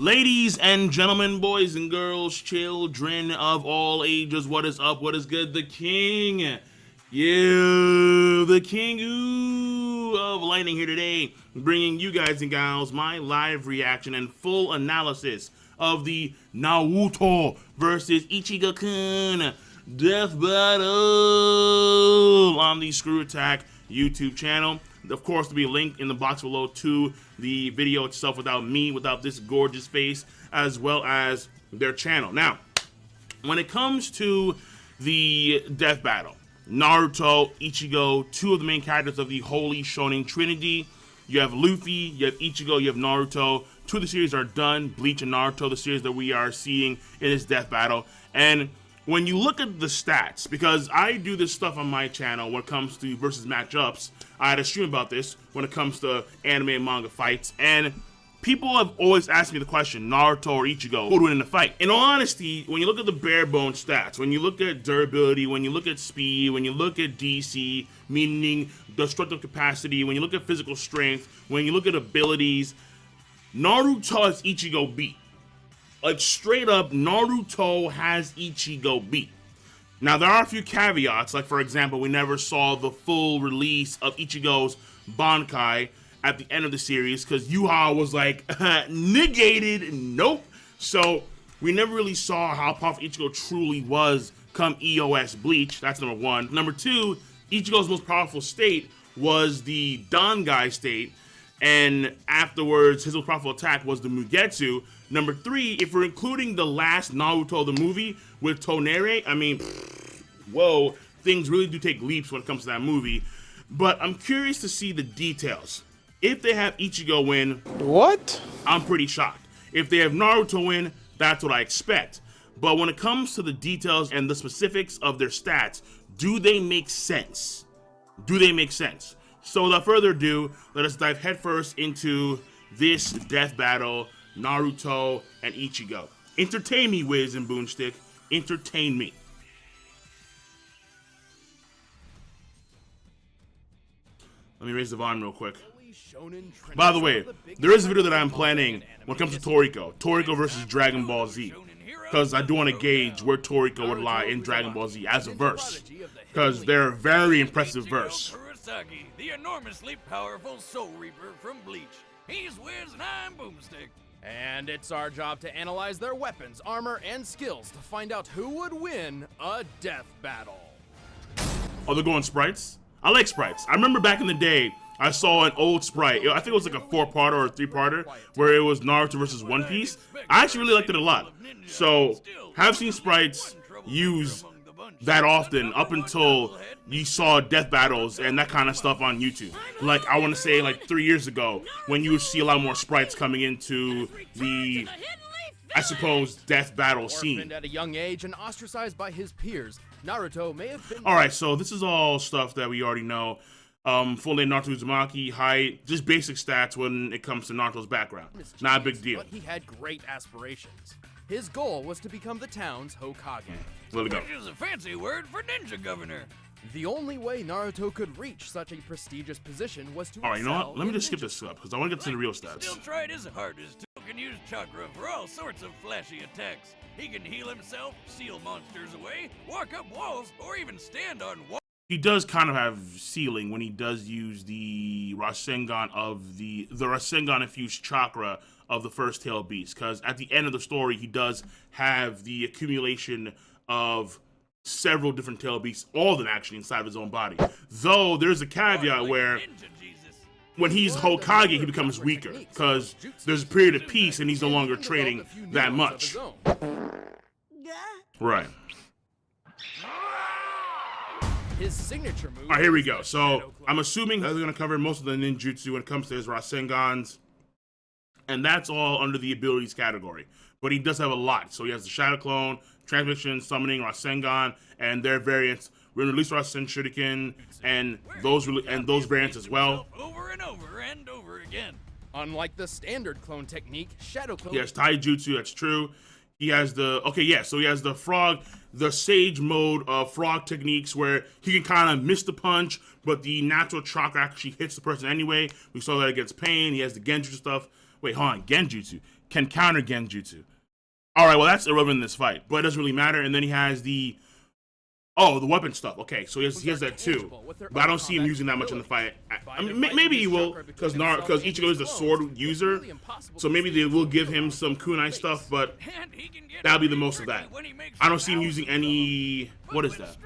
Ladies and gentlemen, boys and girls, children of all ages, what is up? What is good? The king, the king of lightning here today, bringing you guys and gals my live reaction and full analysis of the Naruto versus Ichigo-kun death battle on the Screw Attack YouTube channel. Of course, to be linked in the box below to the video itself without me, without this gorgeous face, as well as their channel. Now, when it comes to the death battle, Naruto, Ichigo, two of the main characters of the Holy Shonen Trinity. You have Luffy, you have Ichigo, you have Naruto. Two of the series are done, Bleach and Naruto, the series that we are seeing in this death battle. And when you look at the stats, because I do this stuff on my channel when it comes to versus matchups, I had a stream about this when it comes to anime and manga fights, and people have always asked me the question, Naruto or Ichigo, who would win in the fight? In all honesty, when you look at the bare bones stats, when you look at durability, when you look at speed, when you look at DC, meaning destructive capacity, when you look at physical strength, when you look at abilities, Naruto has Ichigo beat. Like, straight up, Naruto has Ichigo beat. Now, there are a few caveats, like, for example, we never saw the full release of Ichigo's Bankai at the end of the series, because Yuha was like, negated, nope. So, we never really saw how powerful Ichigo truly was come EOS Bleach. That's number one. Number two, Ichigo's most powerful state was the Dangai state, and afterwards, his most powerful attack was the Mugetsu. Number three, if we're including the last Naruto the movie with Tonere, I mean, whoa, things really do take leaps when it comes to that movie. But I'm curious to see the details. If they have Ichigo win, what? I'm pretty shocked. If they have Naruto win, that's what I expect. But when it comes to the details and the specifics of their stats, do they make sense? Do they make sense? So without further ado, let us dive headfirst into this death battle, Naruto and Ichigo. Entertain me, Wiz and Boomstick. Entertain me. Let me raise the volume real quick. By the way, there is a video that I'm planning when it comes to Toriko versus Dragon Ball Z. Because I do want to gauge where Toriko would lie in Dragon Ball Z as a verse. Because they're a very impressive verse. The enormously powerful Soul Reaper from Bleach. He's Wiz and I'm Boomstick. And it's our job to analyze their weapons, armor, and skills to find out who would win a death battle. Oh, they're going sprites? I like sprites. I remember back in the day, I saw an old sprite. I think it was like a 4-parter or a 3-parter where it was Naruto versus One Piece. I actually really liked it a lot. So, have seen sprites used that often up until you saw death battles and that kind of stuff on YouTube. Like, I want to say like 3 years ago when you would see a lot more sprites coming into the, I suppose, death battle scene. Orphaned at a young age and ostracized by his peers, Naruto may have been... Alright, so this is all stuff that we already know. Full name Naruto Uzumaki, height, just basic stats when it comes to Naruto's background. Not a big deal. But he had great aspirations. His goal was to become the town's Hokage. Let it go. Which is a fancy word for ninja governor. The only way Naruto could reach such a prestigious position was to Alright, you know excel what? Let me in just skip ninja this up, because I want to get to the real stats. Still tried his hardest to can use chakra for all sorts of flashy attacks. He can heal himself, seal monsters away, walk up walls, or even stand on walls. He does kind of have sealing when he does use the Rasengan of the Rasengan infused chakra of the first tail beast, because at the end of the story he does have the accumulation of several different tail beasts, all of them actually inside of his own body. Though there's a caveat where when he's Hokage he becomes weaker, because there's a period of peace and he's no longer training that much. Right. His signature move. Alright, here we go. So I'm assuming that they're going to cover most of the ninjutsu when it comes to his Rasengans, and that's all under the abilities category. But he does have a lot. So he has the Shadow Clone, Transmission, Summoning, Rasengan, and their variants. We're going to release Rasen Shuriken and those variants as well. Over and over and over again. Unlike the standard clone technique, Shadow Clone... He has Taijutsu, that's true. He has the, okay, yeah, so he has the frog, the sage mode of frog techniques where he can kind of miss the punch, but the natural chakra actually hits the person anyway. We saw that against Pain. He has the Genjutsu stuff Wait, hold on. Genjutsu. Can counter Genjutsu. All right, well, that's irrelevant in this fight, but it doesn't really matter. And then he has the weapon stuff. Okay, so he has that too. But I don't see him using that much in the fight. I mean, maybe he will, because Ichigo is the sword user, so maybe they will give him some kunai stuff, but that'll be the most of that. I don't see him using any... What is that?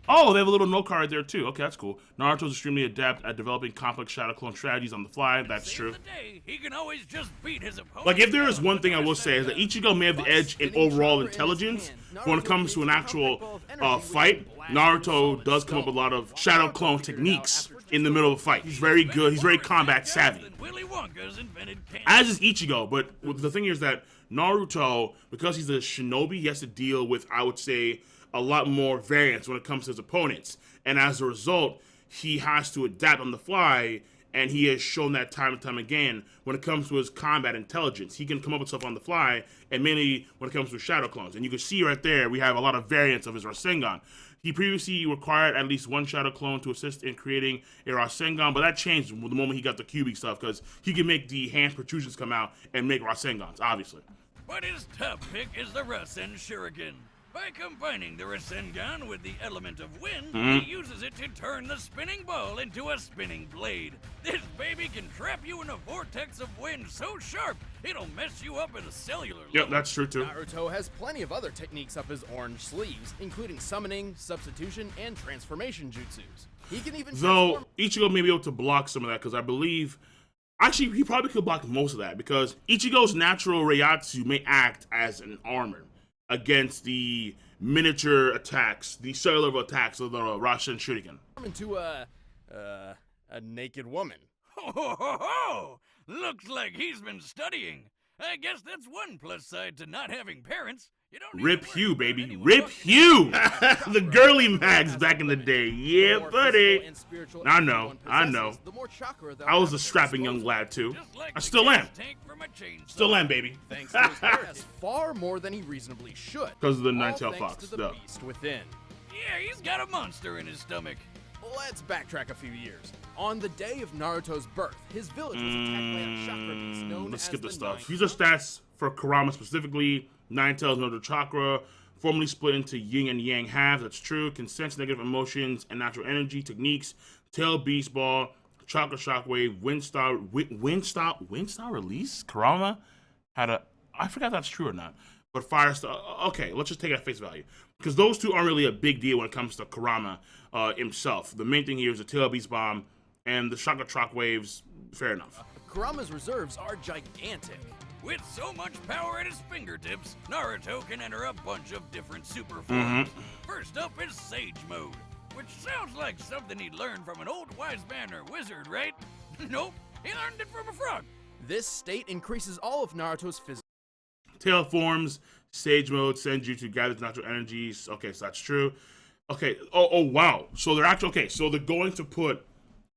Oh, they have a little note card there too. Okay, that's cool. Naruto's extremely adept at developing complex shadow clone strategies on the fly. That's true. Like, if there is one thing I will say is that Ichigo may have the edge in overall intelligence, but when it comes to an actual fight, Naruto does come up with a lot of shadow clone techniques in the middle of a fight. He's very good. He's very combat savvy. As is Ichigo, but the thing is that Naruto, because he's a shinobi, he has to deal with, I would say, a lot more variance when it comes to his opponents. And as a result, he has to adapt on the fly, and he has shown that time and time again when it comes to his combat intelligence. He can come up with stuff on the fly, and mainly when it comes to shadow clones. And you can see right there, we have a lot of variants of his Rasengan. He previously required at least one shadow clone to assist in creating a Rasengan, but that changed the moment he got the Kyuubi stuff, because he can make the hand protrusions come out and make Rasengans, obviously. But his top pick is the Rasen Shuriken. By combining the Rasengan with the element of wind, he uses it to turn the spinning ball into a spinning blade. This baby can trap you in a vortex of wind so sharp, it'll mess you up at a cellular level. Yep, that's true too. Naruto has plenty of other techniques up his orange sleeves, including summoning, substitution, and transformation jutsus. He can even Though Ichigo may be able to block some of that, because I believe... Actually, he probably could block most of that, because Ichigo's natural Reiatsu may act as an armor against the miniature attacks, the cellular attacks of the Rasen Shuriken. Into a naked woman. Ho ho ho ho! Looks like he's been studying. I guess that's one plus side to not having parents. You don't need Rip to Hugh, worry baby. about anyone Rip fucking Hugh! The girly mags back in the day. Yeah, buddy. I know. I was a strapping young lad, too. Just like I the still am. gas tank from a chainsaw. Still am, baby. Thanks to his parents, far more than he reasonably should. 'Cause of the All nine-tailed thanks fox, to the duh. beast within. Yeah, he's got a monster in his stomach. Let's backtrack a few years. On the day of Naruto's birth, his village was attacked by a chakra beast known Let's as skip the this stuff. Nine These are stats for Kurama specifically. Nine Tails, another chakra. Formerly split into yin and yang halves. That's true. Can sense negative emotions and natural energy techniques. Tail Beast Ball. Chakra Shockwave. Windstar Release? Kurama had a... I forgot if that's true or not. But Fire Star... Okay, let's just take it at face value. Because those two aren't really a big deal when it comes to Kurama himself. The main thing here is the Tail Beast Bomb and the Chakra Shockwaves. Fair enough. Kurama's reserves are gigantic. With so much power at his fingertips, Naruto can enter a bunch of different super forms. First up is Sage Mode, which sounds like something he'd learned from an old wise man or wizard, right? Nope, he learned it from a frog. This state increases all of Naruto's physical Tail forms, Sage Mode, Senjutsu gathers natural energies. Okay, so that's true. Okay, oh wow. So they're actually, okay, so they're going to put,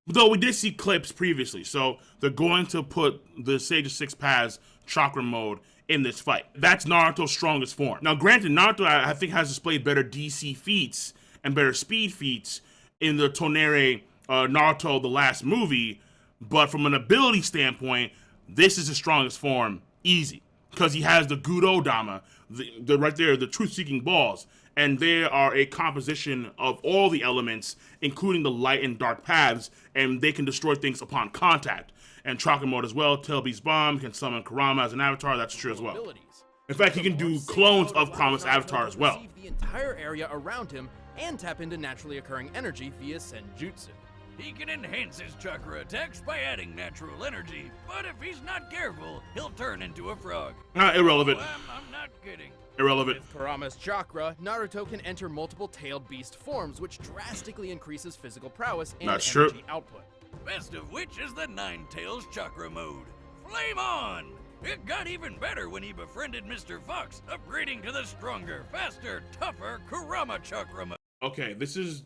though we did see clips previously, so they're going to put the Sage of Six Paths chakra mode in this fight. That's Naruto's strongest form. Now, granted, Naruto, I think, has displayed better DC feats and better speed feats in the Tonere Naruto, the last movie, but from an ability standpoint, this is his strongest form, easy. Because he has the Gudo Dama, the right there, the truth-seeking balls, and they are a composition of all the elements, including the light and dark paths, and they can destroy things upon contact. And chakra mode as well. Tail Beast Bomb can summon Kurama as an avatar. That's true as well. abilities. In fact, he can do clones of Kurama's avatar as well. Perceive the entire area around him and tap into naturally occurring energy via Senjutsu. He can enhance his chakra attacks by adding natural energy, but if he's not careful, he'll turn into a frog. Irrelevant. Oh, I'm not kidding. Irrelevant. With Kurama's chakra, Naruto can enter multiple tailed beast forms, which drastically increases physical prowess and That's energy true. output. Best of which is the Nine Tails Chakra Mode. Flame on! It got even better when he befriended Mr. Fox, upgrading to the stronger, faster, tougher Kurama Chakra Mode. Okay, this is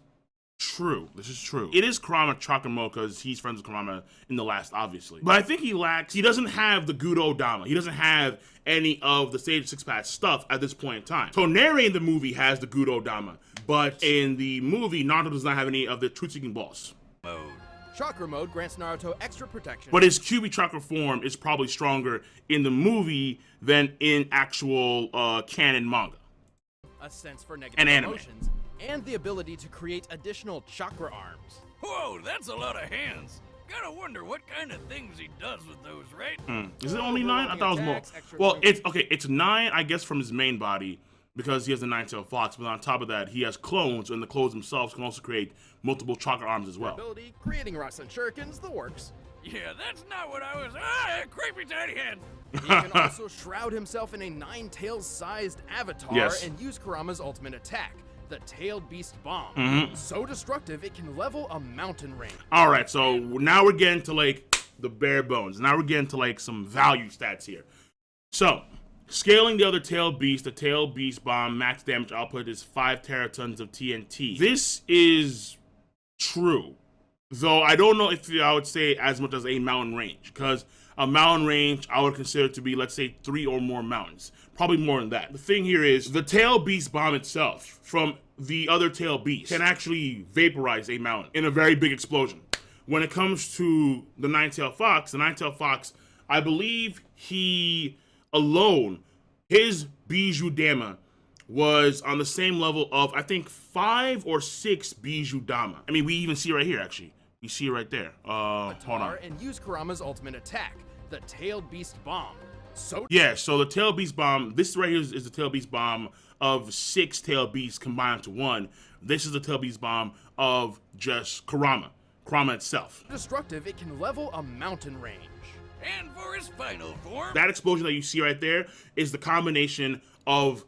true. This is true. It is Kurama chakra mode because he's friends with Kurama in the last, obviously. But I think he doesn't have the Gudo Dama. He doesn't have any of the Sage Six Paths stuff at this point in time. Tonere in the movie has the Gudo Dama, but in the movie, Naruto does not have any of the truth-seeking balls. Mode. Chakra mode grants Naruto extra protection. But his QB chakra form is probably stronger in the movie than in actual canon manga. A sense for negative And anime. emotions, and the ability to create additional chakra arms. Whoa, that's a lot of hands. Gotta wonder what kind of things he does with those, right? Is it only 9? I thought it was more. Attacks, extra Well, movement. it's okay. It's 9, I guess, from his main body because he has the 9-tailed fox. But on top of that, he has clones, and the clones themselves can also create multiple chakra arms as well. Ability, creating Rasen Shurikens, the works. Yeah, that's not what I was. Ah, creepy tiny hand. He can also shroud himself in a 9-tails-sized avatar Yes. and use Kurama's ultimate attack, the Tailed Beast Bomb. Mm-hmm. So destructive, it can level a mountain range. All right, so now we're getting to like the bare bones. Now we're getting to like some value stats here. So, scaling the other tailed beast, the tailed beast bomb max damage output is 5 teratons of TNT. This is true, though I don't know if I would say as much as a mountain range, because a mountain range I would consider to be, let's say, 3 or more mountains. Probably more than that. The thing here is the tail beast bomb itself from the other tail beast can actually vaporize a mountain in a very big explosion. When it comes to the 9-tailed fox, I believe he alone, his Bijou Dama was on the same level of, I think, 5 or 6 Bijou Dama. I mean, we even see it right here, actually. You see it right there. Hold on. And use Kurama's ultimate attack, the Tailed Beast Bomb. So Yeah, so the tail beast bomb, this right here is the tail beast bomb of 6 tail beasts combined to 1. This is the tail beast bomb of just Kurama itself. destructive, it can level a mountain range. And for his final form, That explosion that you see right there is the combination of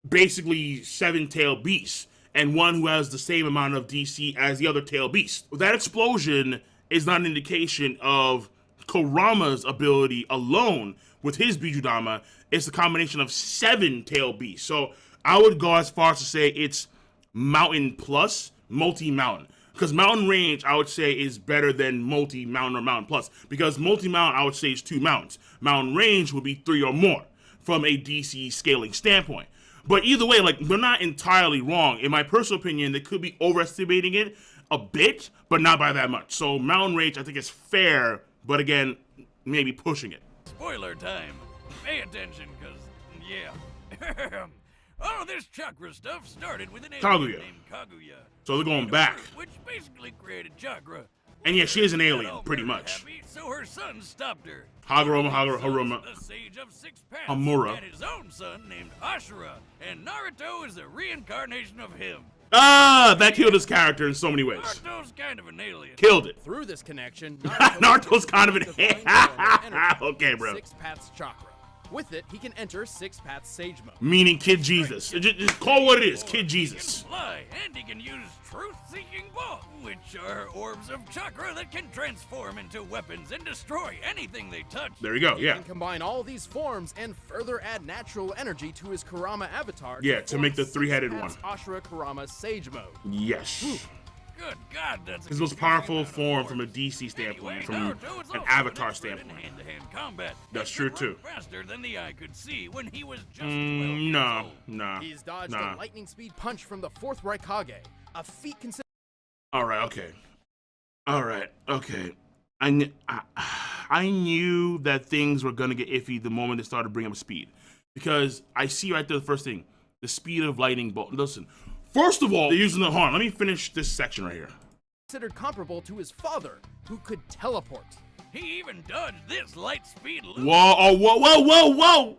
basically 7 tail beasts and one who has the same amount of DC as the other tail beast. That explosion is not an indication of Kurama's ability alone with his Bijou Dama. It's the combination of 7 tail beasts. So I would go as far as to say it's mountain plus multi-mountain. Because mountain range, I would say, is better than multi-mountain or mountain plus. Because multi-mountain, I would say, is 2 mountains. Mountain range would be 3 or more from a DC scaling standpoint. But either way, like, they're not entirely wrong. In my personal opinion, they could be overestimating it a bit, but not by that much. So mountain range, I think, is fair, but again, maybe pushing it. spoiler time. Pay attention, cause yeah. All of this chakra stuff started with an alien Kaguya. named Kaguya. So they're going back. Which basically created chakra. And yeah, she is an Not alien, all pretty very much. happy, so her son stopped her. Haruma. The Sage of 6 Paths. Amura. And his own son named Ashura. And Naruto is a reincarnation of him. Ah, that killed his character in so many ways. Naruto's kind of an alien. Killed it. Through this connection, Naruto's kind of an divine element energy Okay, in bro. 6 Paths Chakra. With it, he can enter 6 Paths Sage Mode. Meaning Kid Jesus. Just call what it is, Kid Jesus. He can fly, and he can use truth-seeking balls, which are orbs of chakra that can transform into weapons and destroy anything they touch. There you go, He yeah. can combine all these forms and further add natural energy to his Kurama avatar. Yeah, to form make the 6 three-headed Paths one. Ashura Kurama Sage Mode. Yes. Good God, that's His most powerful form from a DC standpoint, Anyway, from Naruto is an also avatar expert in standpoint. hand-to-hand combat. That's He true, could too. run faster than the eye could see when he was just 12 years Nah, old. nah, He's dodged nah. a lightning speed punch from the 4th Raikage, a feat considered Alright, okay. Alright, okay. I knew that things were gonna get iffy the moment they started bringing up speed. Because I see right there the first thing, the speed of lightning bolt. Listen, first of all, they're using the horn. Let me finish this section right here. comparable to his father, who could teleport. He even dodged this light speed loop. Whoa, oh, whoa,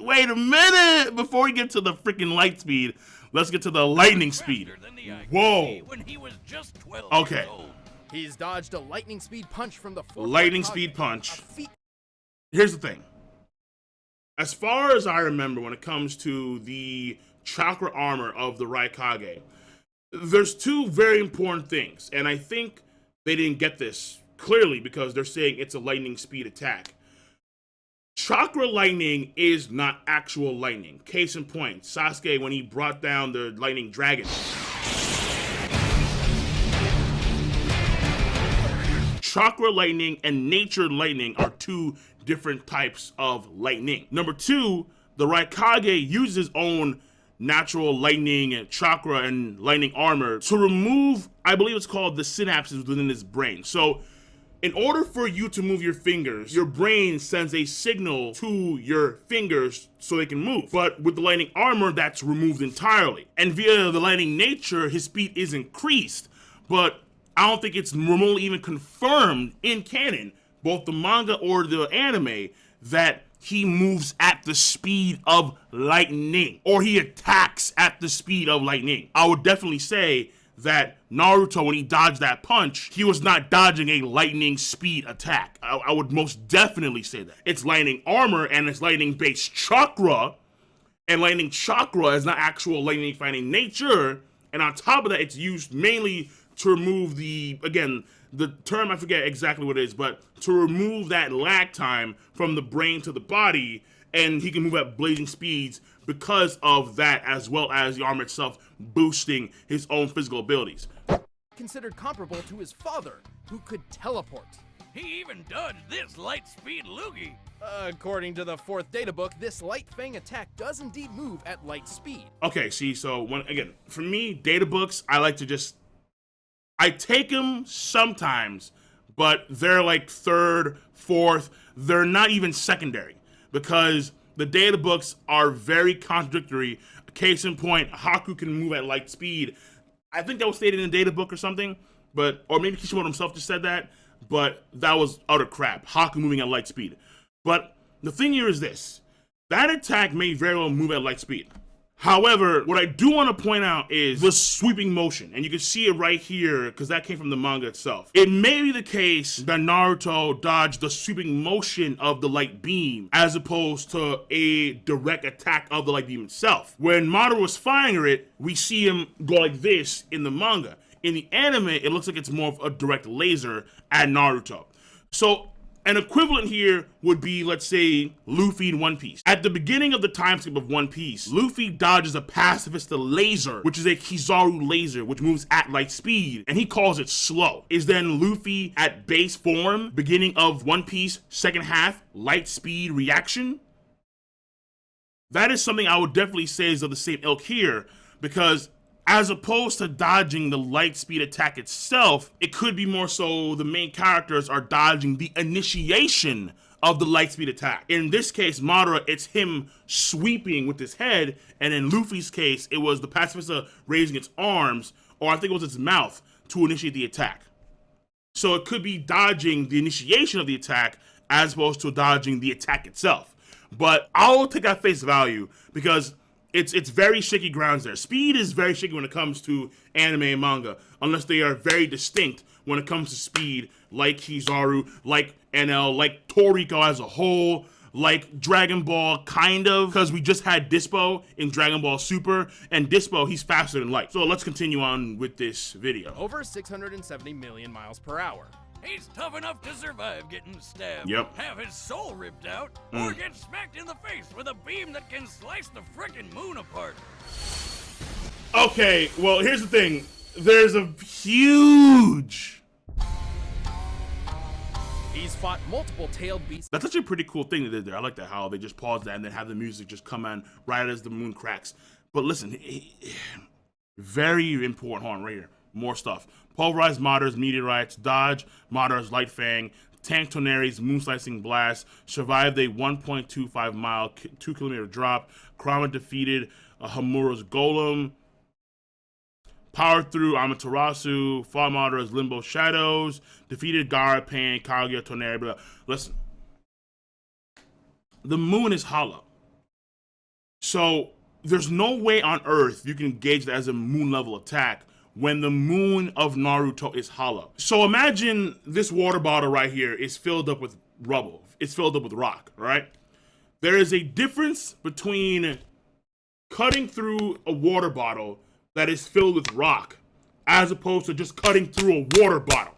wait a minute. Before we get to the freaking light speed, let's get to the lightning speed. Faster than the eye could Whoa. see when he was just 12 Okay. years old. He's dodged a lightning speed punch from the 4th Lightning Raikage, speed punch. a feat Here's the thing. As far as I remember, when it comes to the chakra armor of the Raikage, there's 2 very important things, and I think they didn't get this clearly because they're saying it's a lightning speed attack. Chakra lightning is not actual lightning. Case in point, Sasuke when he brought down the lightning dragon. Chakra lightning and nature lightning are 2 different types of lightning. Number 2, the Raikage uses his own natural lightning chakra and lightning armor to remove, I believe it's called the synapses within his brain. So in order for you to move your fingers, your brain sends a signal to your fingers so they can move. But with the lightning armor, that's removed entirely. And via the lightning nature, his speed is increased. But I don't think it's remotely even confirmed in canon, both the manga or the anime, that he moves at the speed of lightning, or he attacks at the speed of lightning. I would definitely say that Naruto, when he dodged that punch, he was not dodging a lightning speed attack. I would most definitely say that. It's lightning armor and it's lightning based chakra, and lightning chakra is not actual lightning fighting nature. And on top of that, it's used mainly to remove the term, I forget exactly what it is, but to remove that lag time from the brain to the body, and he can move at blazing speeds because of that, as well as the armor itself boosting his own physical abilities. Considered comparable to his father, who could teleport. He even dodged this light speed loogie. According to the 4th data book, this light fang attack does indeed move at light speed. Okay, see, so for me, data books, I take them sometimes, but they're like 3rd, 4th, they're not even secondary, because the data books are very contradictory. Case in point, Haku can move at light speed. I think that was stated in a data book or something, or maybe Kishimoto himself just said that, but that was utter crap. Haku moving at light speed. But the thing here is this. That attack may very well move at light speed. However, what I do want to point out is the sweeping motion, and you can see it right here because that came from the manga itself. It may be the case that Naruto dodged the sweeping motion of the light beam as opposed to a direct attack of the light beam itself. When Madara was firing it, we see him go like this in the manga. In the anime, it looks like it's more of a direct laser at Naruto. So an equivalent here would be, let's say, Luffy in One Piece. At the beginning of the time skip of One Piece, Luffy dodges a pacifista laser, which is a Kizaru laser, which moves at light speed, and he calls it slow. Is then Luffy at base form, beginning of One Piece, second half, light speed reaction? That is something I would definitely say is of the same ilk here, because as opposed to dodging the light speed attack itself, it could be more so the main characters are dodging the initiation of the light speed attack. In this case, Madara, it's him sweeping with his head, and in Luffy's case, it was the pacifista raising its arms, or I think it was its mouth, to initiate the attack. So it could be dodging the initiation of the attack as opposed to dodging the attack itself. But I'll take that face value because it's very shaky grounds there. Speed is very shaky when it comes to anime and manga, unless they are very distinct when it comes to speed, like Kizaru, like NL, like Toriko as a whole, like Dragon Ball, kind of, because we just had Dispo in Dragon Ball Super, and Dispo, he's faster than light. So let's continue on with this video. Over 670 million miles per hour. He's tough enough to survive getting stabbed, Yep. have his soul ripped out, or get smacked in the face with a beam that can slice the frickin' moon apart. Okay, well, here's the thing. There's a huge... He's fought multiple tailed beasts. That's actually a pretty cool thing they did there. I like that, how they just paused that and then have the music just come on right as the moon cracks. But listen, very important. Hold on, right here. More stuff. Pulverize Madara's meteorites, dodge Madara's light fang, tank Toneri's moon slicing blast, survived a 1.25 mile, 2 kilometer drop, Kurama defeated Hamura's golem, powered through Amaterasu, fought Madara's limbo shadows, defeated Gaara, Pain, Kaguya, Toneri, blah. Listen, the moon is hollow. So there's no way on Earth you can gauge that as a moon level attack when the moon of Naruto is hollow. So imagine this water bottle right here is filled up with rubble. It's filled up with rock, right? There is a difference between cutting through a water bottle that is filled with rock as opposed to just cutting through a water bottle.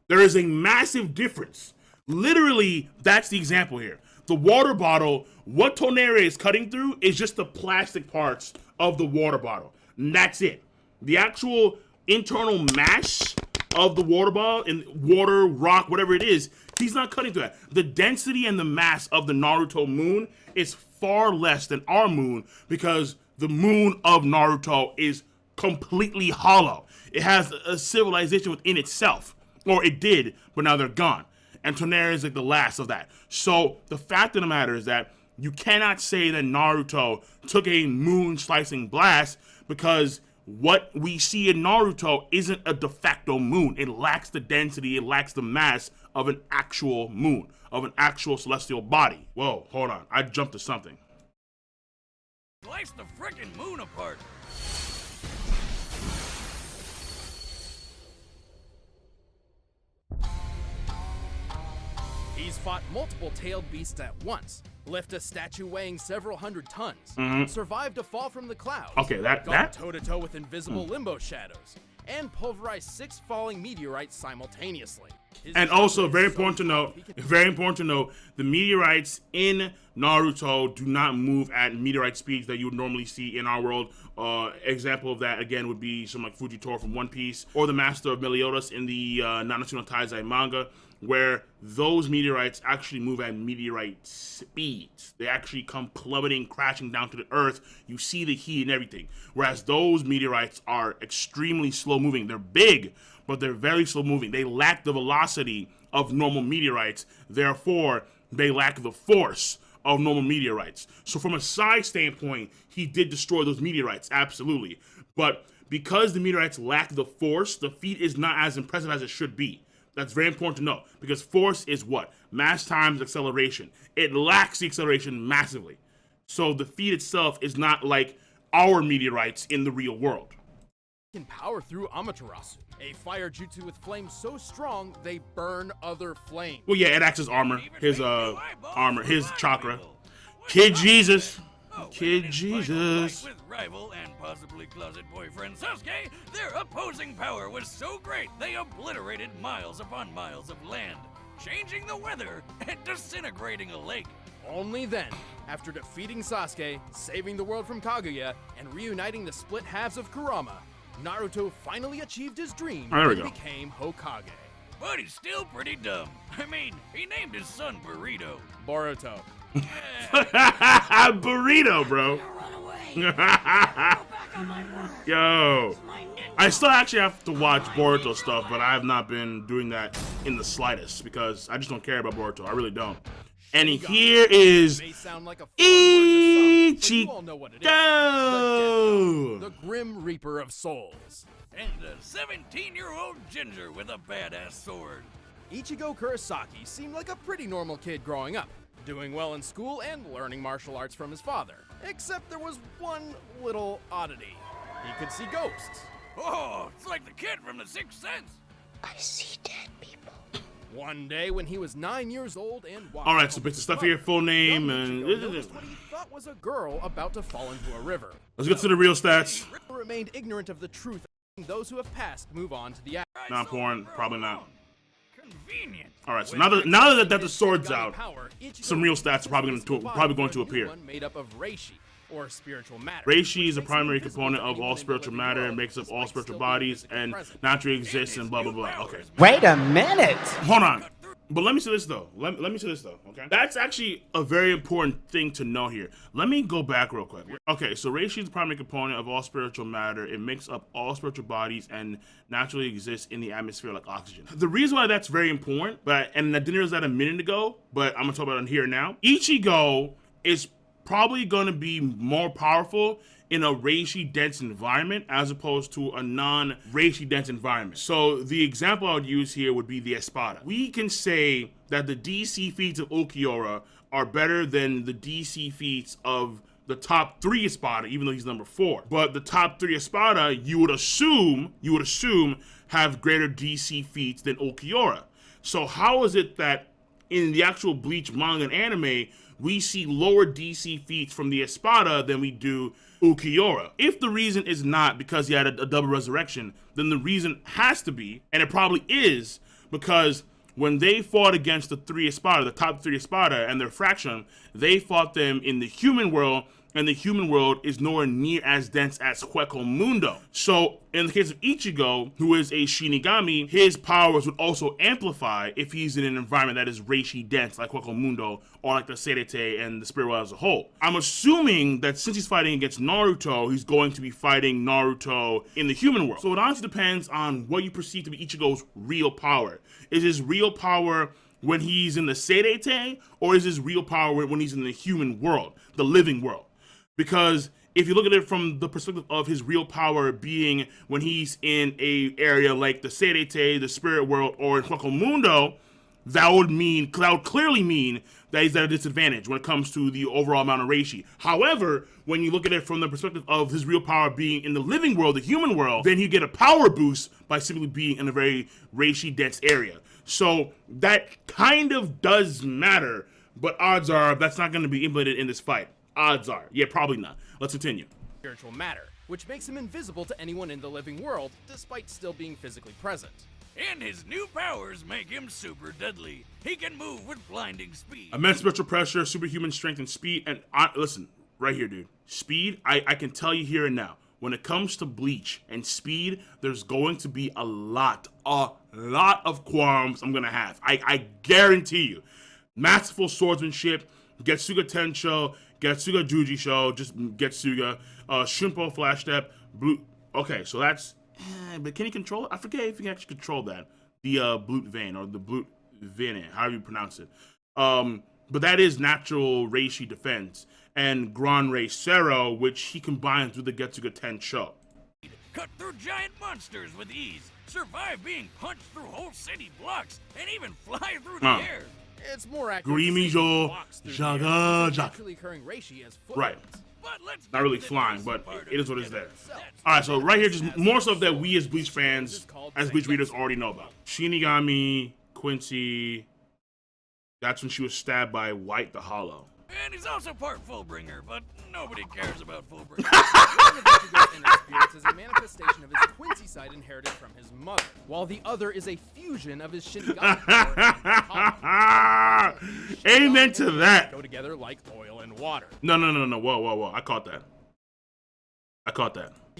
There is a massive difference. Literally, that's the example here. The water bottle, what Toneri is cutting through is just the plastic parts of the water bottle. And that's it. The actual internal mass of the water bottle and water, rock, whatever it is, he's not cutting through that. The density and the mass of the Naruto moon is far less than our moon because the moon of Naruto is completely hollow. It has a civilization within itself, or it did, but now they're gone. And Tonnerre is like the last of that. So the fact of the matter is that you cannot say that Naruto took a moon slicing blast, because what we see in Naruto isn't a de facto moon. It lacks the density, it lacks the mass of an actual moon, of an actual celestial body. Whoa, hold on. I jumped to something. Slice the frickin' moon apart. He's fought multiple tailed beasts at once, lifted a statue weighing several hundred tons, survived a fall from the clouds, Okay, that gone toe-to-toe with invisible limbo shadows, and pulverized 6 falling meteorites simultaneously. His And also, power very is so important to note, tough, he can- very important to note, the meteorites in Naruto do not move at meteorite speeds that you would normally see in our world. Example of that, again, would be some like Fujitora from One Piece, or the Master of Meliodas in the Nanatsu no Taizai manga, where those meteorites actually move at meteorite speeds. They actually come plummeting, crashing down to the earth. You see the heat and everything. Whereas those meteorites are extremely slow moving. They're big, but they're very slow moving. They lack the velocity of normal meteorites. Therefore, they lack the force of normal meteorites. So from a size standpoint, he did destroy those meteorites, absolutely. But because the meteorites lack the force, the feat is not as impressive as it should be. That's very important to know, because force is what? Mass times acceleration. It lacks the acceleration massively. So the feat itself is not like our meteorites in the real world. can power through Amaterasu, a fire jutsu with flames so strong they burn other flames. Well, yeah, it acts as armor. His armor, his chakra. Kid Jesus. Kid Jesus. With rival and possibly closet boyfriend Sasuke, their opposing power was so great they obliterated miles upon miles of land, changing the weather and disintegrating a lake. Only then, after defeating Sasuke, saving the world from Kaguya, and reuniting the split halves of Kurama, Naruto finally achieved his dream There we and go. became Hokage. But he's still pretty dumb. I mean, he named his son Burrito. Boruto. Burrito, bro. Yo. I still actually have to watch Boruto stuff, but I have not been doing that in the slightest because I just don't care about Boruto. I really don't. And here is May sound like a foreign word to some, but you all know what it is. Ichigo. The Grim Reaper of Souls. And a 17-year-old ginger with a badass sword. Ichigo Kurosaki seemed like a pretty normal kid growing up, doing well in school and learning martial arts from his father. Except there was one little oddity. He could see ghosts. Oh, it's like the kid from The Sixth Sense. I see dead people. One day when he was 9 years old and walked All right, so home bits with of stuff his here, full mother, name, young and Ichigo noticed what he thought was a girl about to fall into a river. let's get to the real stats. He remained ignorant of the truth, and those who have passed move on to the after. Not porn, probably not. Convenient. All right, so now that the sword's out, some real stats are probably going to appear. Made up of reishi, or spiritual matter. Reishi is a primary component of all spiritual matter and makes up all spiritual bodies and naturally exists and blah blah blah. Okay, Wait a minute. hold on. But let me say this though. Let me say this though. Okay, that's actually a very important thing to know here. Let me go back real quick. Okay, so Reishi is the primary component of all spiritual matter. It makes up all spiritual bodies and naturally exists in the atmosphere like oxygen. The reason why that's very important, and I didn't realize that a minute ago, but I'm gonna talk about it here now. Ichigo is probably gonna be more powerful in a reishi dense environment as opposed to a non-reishi dense environment. So the example I would use here would be the Espada. We can say that the DC feats of Ulquiorra are better than the DC feats of the top 3 Espada, even though he's number 4. But the top 3 Espada, you would assume have greater DC feats than Ulquiorra. So how is it that in the actual Bleach manga and anime, we see lower DC feats from the Espada than we do Ulquiorra? If the reason is not because he had a double resurrection, then the reason has to be, and it probably is, because when they fought against the 3 Espada, the top 3 Espada and their fraction, they fought them in the human world and the human world is nowhere near as dense as Hueco Mundo. So in the case of Ichigo, who is a Shinigami, his powers would also amplify if he's in an environment that is reishi dense like Hueco Mundo or like the Serete and the spirit world as a whole. I'm assuming that since he's fighting against Naruto, he's going to be fighting Naruto in the human world. So it honestly depends on what you perceive to be Ichigo's real power. Is his real power when he's in the Serete, or is his real power when he's in the human world, the living world? Because if you look at it from the perspective of his real power being when he's in a area like the Serete, the spirit world, or in Hueco Mundo, that would clearly mean that he's at a disadvantage when it comes to the overall amount of reishi. However, when you look at it from the perspective of his real power being in the living world, the human world, then you get a power boost by simply being in a very reishi dense area. So that kind of does matter, but odds are that's not going to be implemented in this fight. Odds are. Yeah, probably not. Let's continue. Spiritual matter, which makes him invisible to anyone in the living world, despite still being physically present. And his new powers make him super deadly. He can move with blinding speed. Immense spiritual pressure, superhuman strength and speed. And listen, right here, dude. Speed, I can tell you here and now. When it comes to Bleach and speed, there's going to be a lot of qualms I'm going to have. I guarantee you. Masterful swordsmanship, Getsuga Tensho, Getsuga Jujisho, just Getsuga, Shunpo Flash Step, Blue. Okay, so that's. But can he control it? I forget if he can actually control that. The Blute Vein or the Blute Vein, however you pronounce it. But that is natural reishi defense. And Grand Rei Sero, which he combines with the Getsuga Tensho. Cut through giant monsters with ease, survive being punched through whole city blocks, and even fly through the air. It's more accurate Grimijo, Jaga, naturally occurring reishi as footprints. Right. But let's Not really flying, but it is what it is there. Alright, so right here, just more stuff that we as Bleach fans, as Bleach readers already know about. Shinigami, Quincy, that's when she was stabbed by White the Hollow. And he's also part Fullbringer, but nobody cares about Fullbringer. One of Ichigo's inner spirits is a manifestation of his Quincy side inherited from his mother, while the other is a fusion of his Shinigami power. Amen to that. Go together like oil and water. No. Whoa. I caught that.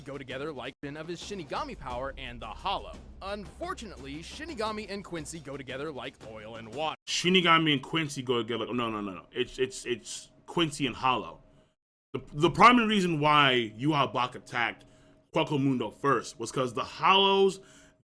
Go together like of his Shinigami power and the Hollow. Unfortunately, Shinigami and Quincy go together like oil and water. Shinigami and Quincy go together. No. It's Quincy and Hollow. The primary reason why Yuha Bak attacked Hueco Mundo first was because the Hollows,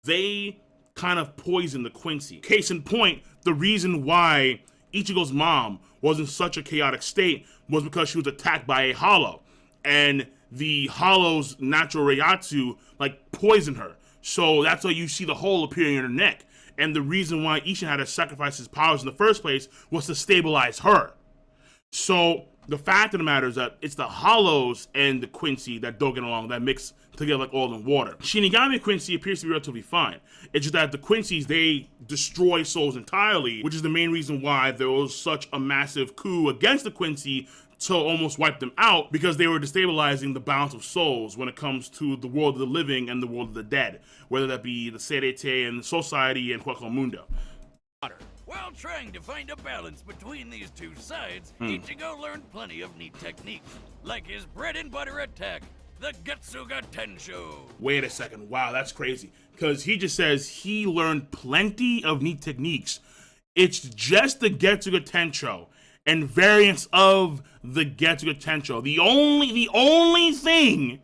they kind of poisoned the Quincy. Case in point, the reason why Ichigo's mom was in such a chaotic state was because she was attacked by a Hollow. And the Hollow's natural Reiatsu like poisoned her. So that's why you see the hole appearing in her neck. And the reason why Ishin had to sacrifice his powers in the first place was to stabilize her. So the fact of the matter is that it's the Hollows and the Quincy that don't get along, that mix together like oil and water. Shinigami and Quincy appears to be relatively fine. It's just that the Quincy's, they destroy souls entirely, which is the main reason why there was such a massive coup against the Quincy to almost wipe them out, because they were destabilizing the balance of souls when it comes to the world of the living and the world of the dead, whether that be the Serete and Society and Hueco Mundo. While trying to find a balance between these two sides, Ichigo learned plenty of neat techniques, like his bread and butter attack, the Getsuga Tensho. Wait a second, wow, that's crazy, because he just says he learned plenty of neat techniques. It's just the Getsuga Tensho and variants of the Getsuga Tensho. The only thing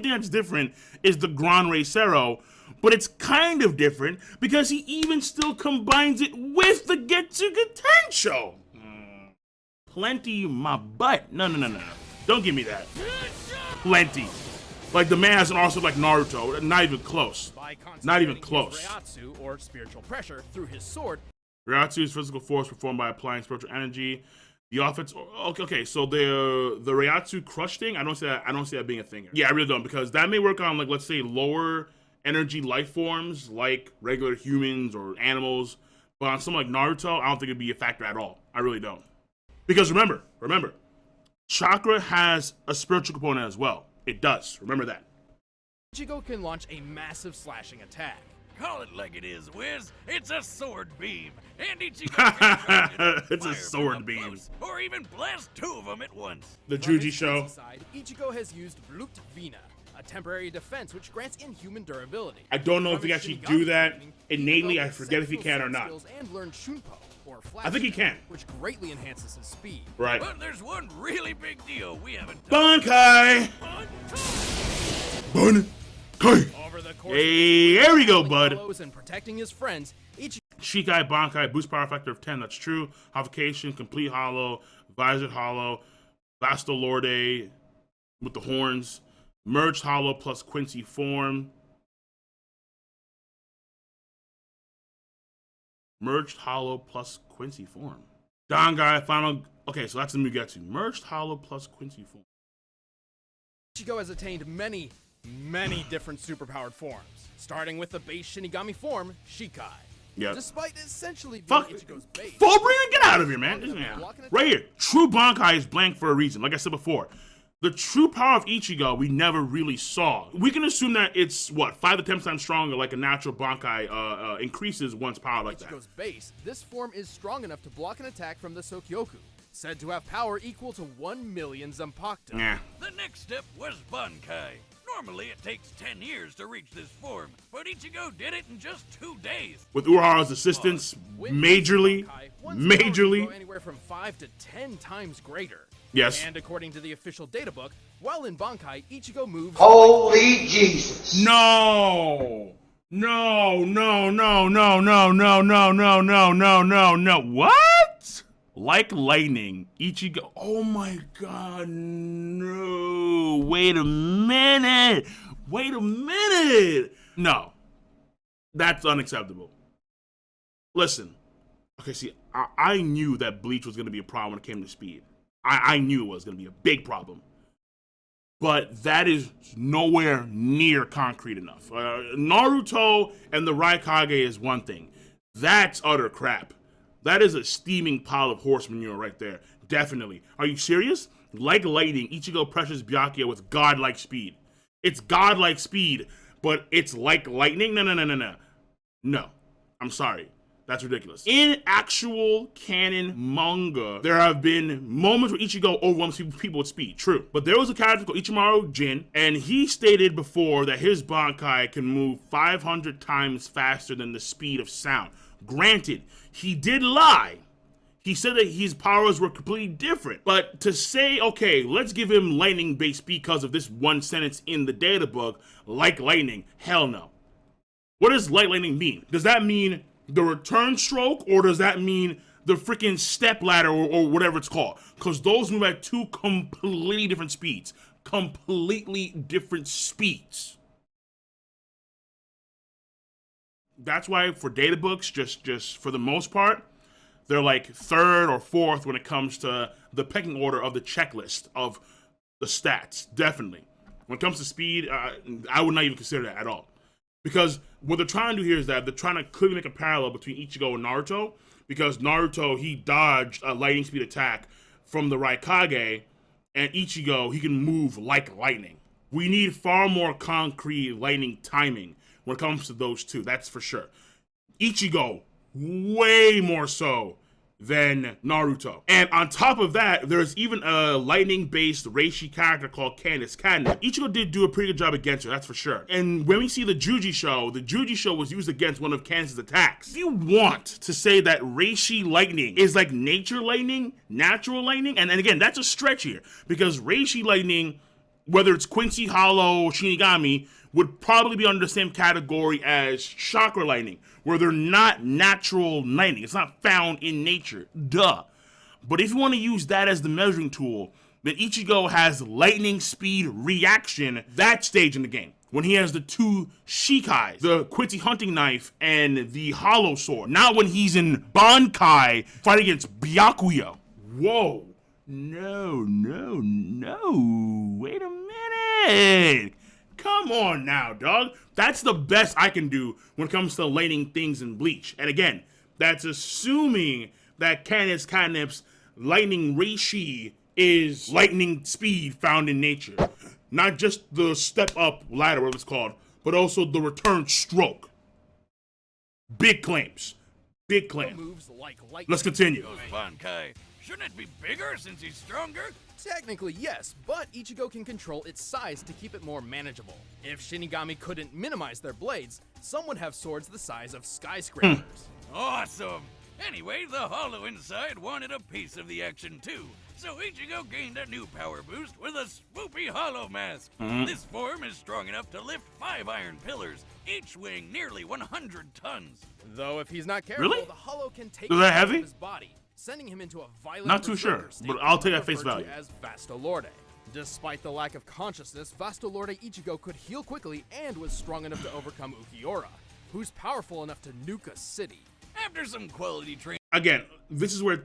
that's different is the Grand Rei Sero, but it's kind of different because he even still combines it with the Getsuga Tensho. Plenty my butt. No. Don't give me that. Plenty. Like the man has an arsenal like Naruto. Not even close. Not even close. Reiatsu, or spiritual pressure, through his sword. Reiatsu is physical force performed by applying spiritual energy. The offense. Okay. So the Reiatsu crush thing, I don't see that being a thing. Yeah, I really don't, because that may work on, like, let's say lower energy life forms like regular humans or animals, but on something like Naruto, I don't think it'd be a factor at all. I really don't. Because remember, chakra has a spiritual component as well. It does. Remember that. Ichigo can launch a massive slashing attack. Call it like it is, Wiz. It's a sword beam. And Ichigo can charge it, It's a fire sword from up beam. close, or even blast 2 of them at once. The From Juji his show. fancy side, Ichigo has used Blut Vina, a temporary defense which grants inhuman durability. I don't know if From he his actually Shinigami do that training, innately. Ichigo I has forget if he sensual can or sword not. skills and learned Shunpo, or flash I think he strike, can. which greatly enhances his speed. Right. But there's one really big deal we haven't talked Bankai! Bankai! Over the course Hey, there we go, bud. and protecting his friends, Ichigo Shikai Bankai, boost power factor of 10, that's true. Hovocation, complete hollow, visored hollow, Bastolorde with the horns, merged hollow plus Quincy form. Merged hollow plus Quincy form. Dangai, final. Okay, so that's the Mugetsu. Merged hollow plus Quincy form. Ichigo has attained many different superpowered forms, starting with the base Shinigami form, Shikai. Yep. Despite essentially being Fuck. Ichigo's base, Fullbringer, get out of here, man. Yeah. Right here. True Bankai is blank for a reason. Like I said before, the true power of Ichigo we never really saw. We can assume that it's, what, 5 to 10 times stronger, like a natural Bankai increases one's power like that. Ichigo's base, this form is strong enough to block an attack from the Sokyoku, said to have power equal to 1 million Zanpakuto. Yeah. The next step was Bankai. Normally it takes 10 years to reach this form, but Ichigo did it in just 2 days. With Urahara's assistance, When majorly, Bankai, one's power can go anywhere from 5 to 10 times greater. Yes. And according to the official databook, while in Bankai, Ichigo moves. Holy Jesus. No. No, no, no, no, no, no, no, no, no, no, no, no. What? Like lightning, Ichigo. Oh my god, no. Wait a minute. Wait a minute. No. That's unacceptable. Listen. Okay, see, I knew that Bleach was going to be a problem when it came to speed. I knew it was going to be a big problem. But that is nowhere near concrete enough. Naruto and the Raikage is one thing. That's utter crap. That is a steaming pile of horse manure right there. Definitely. Are you serious? Like lightning, Ichigo pressures Byakuya with godlike speed. It's godlike speed, but it's like lightning? No. No. I'm sorry. That's ridiculous. In actual canon manga, there have been moments where Ichigo overwhelms people with speed, true. But there was a character called Ichimaru Jin, and he stated before that his Bankai can move 500 times faster than the speed of sound. Granted, he did lie. He said that his powers were completely different. But to say, okay, let's give him lightning-based because of this one sentence in the data book, like lightning, hell no. What does like lightning mean? Does that mean the return stroke, or does that mean the freaking step ladder or whatever it's called? Because those move at 2 completely different speeds. Completely different speeds. That's why for data books, just for the most part, they're like 3rd or 4th when it comes to the pecking order of the checklist of the stats. Definitely. When it comes to speed, I would not even consider that at all. Because what they're trying to do here is that they're trying to clearly make a parallel between Ichigo and Naruto. Because Naruto, he dodged a lightning speed attack from the Raikage. And Ichigo, he can move like lightning. We need far more concrete lightning timing when it comes to those two. That's for sure. Ichigo, way more so than Naruto. And on top of that, there's even a lightning-based Reishi character called Candace Catnip. Ichigo did do a pretty good job against her, that's for sure. And when we see the Juji show was used against one of Candace's attacks. If you want to say that Reishi lightning is like nature lightning, natural lightning, and again, that's a stretch here, because Reishi lightning, whether it's Quincy Hollow, Shinigami, would probably be under the same category as chakra lightning, where they're not natural lightning. It's not found in nature. Duh. But if you want to use that as the measuring tool, then Ichigo has lightning speed reaction that stage in the game, when he has the 2 Shikais, the Quincy hunting knife and the hollow sword. Not when he's in Bankai fighting against Byakuya. Whoa. No. Wait a minute. Come on now, dog. That's the best I can do when it comes to lightning things in Bleach. And again, that's assuming that Candace Catnip's lightning Reishi is lightning speed found in nature. Not just the step up ladder, whatever it's called, but also the return stroke. Big claims. Big claim. Moves like lightning. Let's continue. Those Bankai. Shouldn't it be bigger since he's stronger? Technically, yes, but Ichigo can control its size to keep it more manageable. If Shinigami couldn't minimize their blades, some would have swords the size of skyscrapers. Awesome. Anyway, the Hollow inside wanted a piece of the action too, so Ichigo gained a new power boost with a swoopy Hollow mask. This form is strong enough to lift 5 iron pillars, each weighing nearly 100 tons. Though if he's not careful, Really? the Hollow can take Is that control heavy? of his body, sending him into a violent Not too sure, berserker state, but I'll take that face referred to value. as Vasto Lorde. Despite the lack of consciousness, Vasto Lorde Ichigo could heal quickly and was strong enough to overcome Ukiura, who's powerful enough to nuke a city. After some quality training. Again, this is where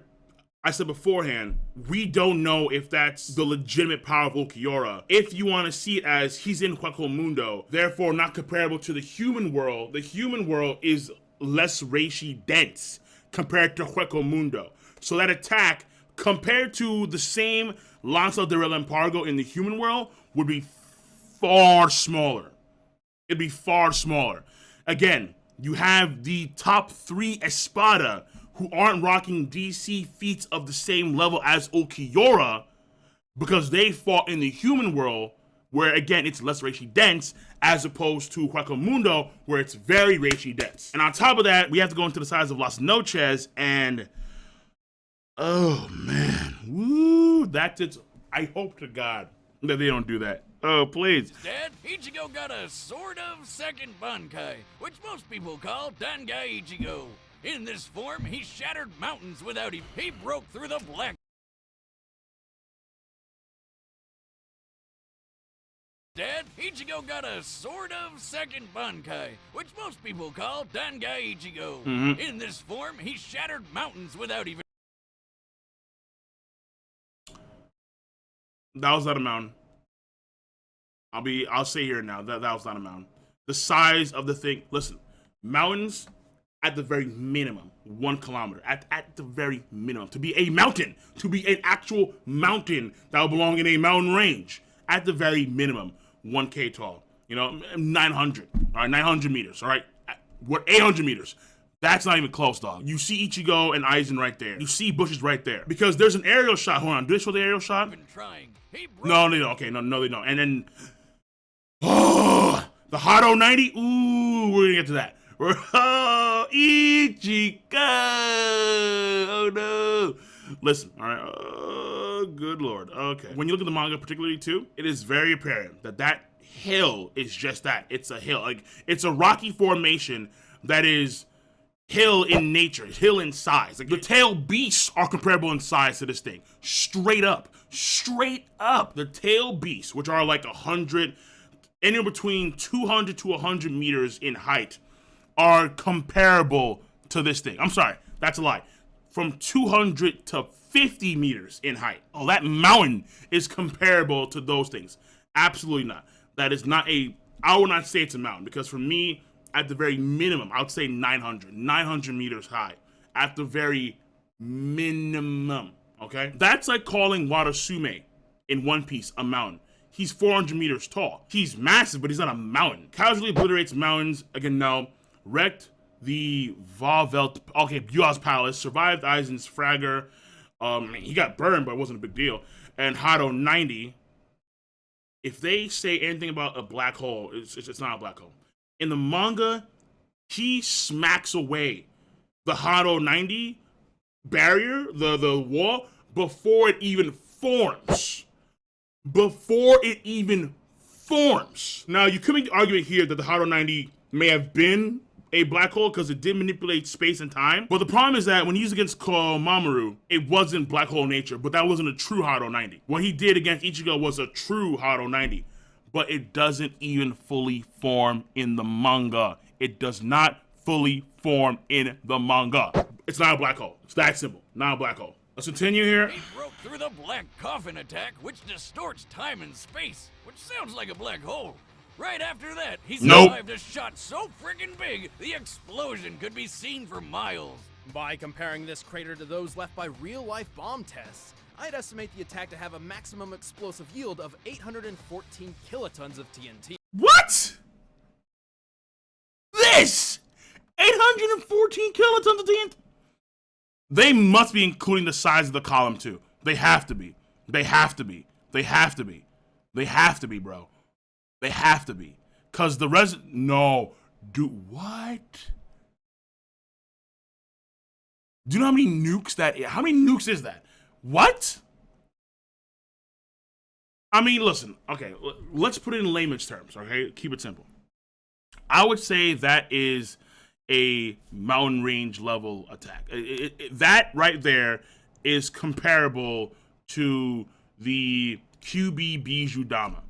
I said beforehand, we don't know if that's the legitimate power of Ukiura. If you want to see it as he's in Hueco Mundo, therefore not comparable to the human world is less reishi dense compared to Hueco Mundo. So that attack, compared to the same Lanza de Relámpago in the human world, would be far smaller. It'd be far smaller. Again, you have the top 3 Espada who aren't rocking DC feats of the same level as Ukiura because they fought in the human world where, again, it's less reishi dense as opposed to Hueco Mundo where it's very reishi dense. And on top of that, we have to go into the size of Las Noches and, oh man, woo, that's it. I hope to God that they don't do that. Oh, please. Dad, Ichigo got a sort of second Bankai, which most people call Dangai Ichigo. In this form, he shattered mountains without him. He broke through the black. Dad, Ichigo got a sort of second Bankai, which most people call Dangai Ichigo. In this form, he shattered mountains without even. That was not a mountain. I'll say here now that was not a mountain. The size of the thing, listen, mountains at the very minimum, 1 kilometer, at the very minimum. To be a mountain, to be an actual mountain that will belong in a mountain range, at the very minimum, 1K tall, 900, all right, 900 meters, all right? What, 800 meters? That's not even close, dog. You see Ichigo and Aizen right there. You see bushes right there. Because there's an aerial shot. Hold on, do they show the aerial shot? Been trying. No, they don't. Okay, no, they don't. And then, oh, the Hado 90. Ooh, we're gonna get to that. Oh, Ichigo. Oh no. Listen, all right. Oh, good lord. Okay. When you look at the manga, particularly too, it is very apparent that hill is just that. It's a hill. Like it's a rocky formation that is hill in nature, hill in size. Like the tail beasts are comparable in size to this thing. Straight up. The tail beasts, which are like 100, anywhere between 200 to 100 meters in height, are comparable to this thing. I'm sorry, that's a lie. From 200 to 50 meters in height. Oh, that mountain is comparable to those things. Absolutely not. That is not I will not say it's a mountain because for me, at the very minimum, I would say 900 meters high. At the very minimum, okay? That's like calling Wadasume in One Piece a mountain. He's 400 meters tall. He's massive, but he's not a mountain. Casually obliterates mountains. Again, no. Wrecked the Vavelt, okay, Yua's Palace. Survived Aizen's Fragger. He got burned, but it wasn't a big deal. And Hado 90. If they say anything about a black hole, it's not a black hole. In the manga, he smacks away the Hado 90 barrier, the wall, before it even forms. Now, you could make the argument here that the Hado 90 may have been a black hole because it did manipulate space and time. But the problem is that when he used against Komamoru, it wasn't black hole nature, but that wasn't a true Hado 90. What he did against Ichigo was a true Hado 90, but it doesn't even fully form in the manga. It does not fully form in the manga. It's not a black hole. It's that simple. Not a black hole. Let's continue here. He broke through the black coffin attack, which distorts time and space, which sounds like a black hole. Right after that, he survived a shot so friggin' big, the explosion could be seen for miles. By comparing this crater to those left by real-life bomb tests, I'd estimate the attack to have a maximum explosive yield of 814 kilotons of TNT. What? This 814 kilotons of TNT. They must be including the size of the column too. They have to be. They have to be. They have to be. They have to be, bro. They have to be. Cause the no. What? Do you know how many nukes that is? How many nukes is that? What? I mean, listen, okay, let's put it in layman's terms, okay? Keep it simple. I would say that is a mountain range level attack. That right there is comparable to the QB Bijudama.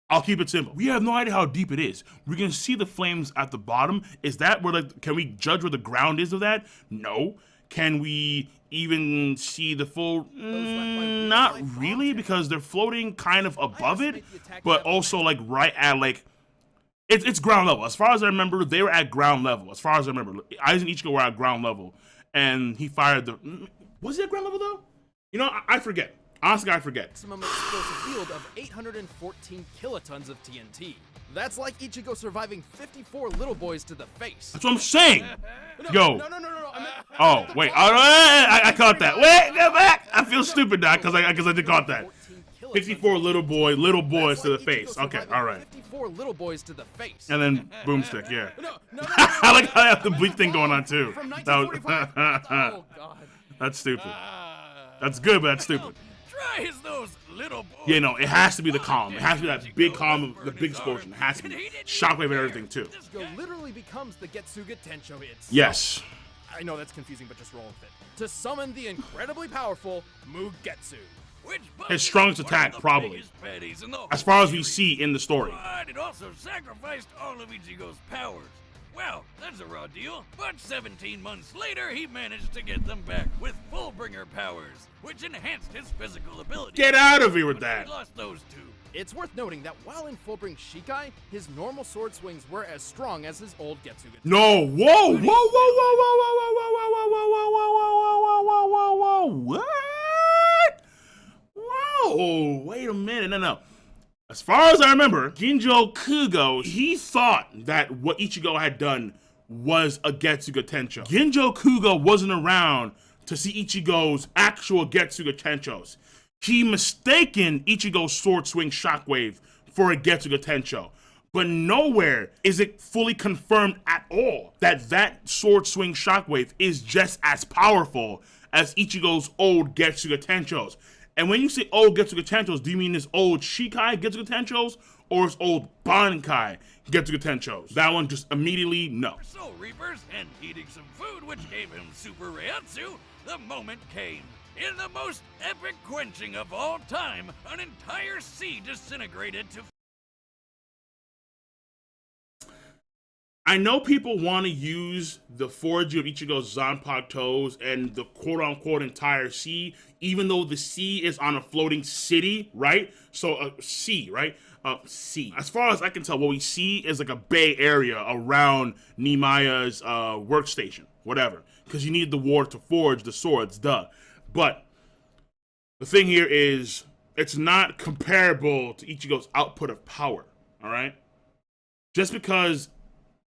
I'll keep it simple. We have no idea how deep it is. We can see the flames at the bottom. Is that where, like, can we judge where the ground is of that? No. Can we even see the full? Not really, because they're floating kind of above it, but also like right at like, it's ground level. As far as I remember, they were at ground level. As far as I remember, Aizen and Ichigo were at ground level, and he fired the. Was he at ground level though? You know, I forget. Honestly, I forget. Maximum explosive field of 814 kilotons of TNT. That's like Ichigo surviving 54 little boys to the face. That's what I'm saying. Yo. No. Oh, wait. I caught that. Wait, go back. I feel stupid now because I did caught that. 54 little boys to the face. Okay, all right. 54 little boys to the face. And then boomstick, yeah. No. I like how I have the bleep thing going on too. From 1945. Oh God. That's stupid. That's good, but that's stupid. Try as those little boys. Yeah, no, it has to be the column. It has to be that big column, the big explosion. It has to be shockwave and everything too. Ichigo literally becomes the Getsuga Tensho itself. Yes. I know that's confusing, but just roll with it. To summon the incredibly powerful Mugetsu. His strongest attack, probably. As far as we see in the story. But it also sacrificed all of Ichigo's powers. Well, that's a raw deal, but 17 months later, he managed to get them back with Fullbringer powers, which enhanced his physical ability. Get out of here with But that. he lost those two. It's worth noting that while in Fullbring Shikai, his normal sword swings were as strong as his old Getsuga. No, whoa. What? Whoa, wait a minute, no. As far as I remember, Ginjo Kugo, he thought that what Ichigo had done was a Getsuga Tensho. Ginjo Kugo wasn't around to see Ichigo's actual Getsuga Tenshos. He mistaken Ichigo's sword swing shockwave for a Getsuga Tensho. But nowhere is it fully confirmed at all that that sword swing shockwave is just as powerful as Ichigo's old Getsuga Tenshos. And when you say old Getsuga Tenshos, do you mean his old Shikai Getsuga Tenshos or his old Bankai Getsuga Tenshos? That one just immediately no. Soul Reapers and eating some food which gave him Super Reiatsu, the moment came. In the most epic quenching of all time, an entire sea disintegrated to... I know people want to use the foraging of Ichigo's Zanpakutos and the quote-unquote entire sea, even though the sea is on a floating city, right? So sea, right? Sea. As far as I can tell, what we see is like a bay area around Nemaya's workstation, whatever. Because you need the water to forge the swords, duh. But the thing here is, it's not comparable to Ichigo's output of power, all right? Just because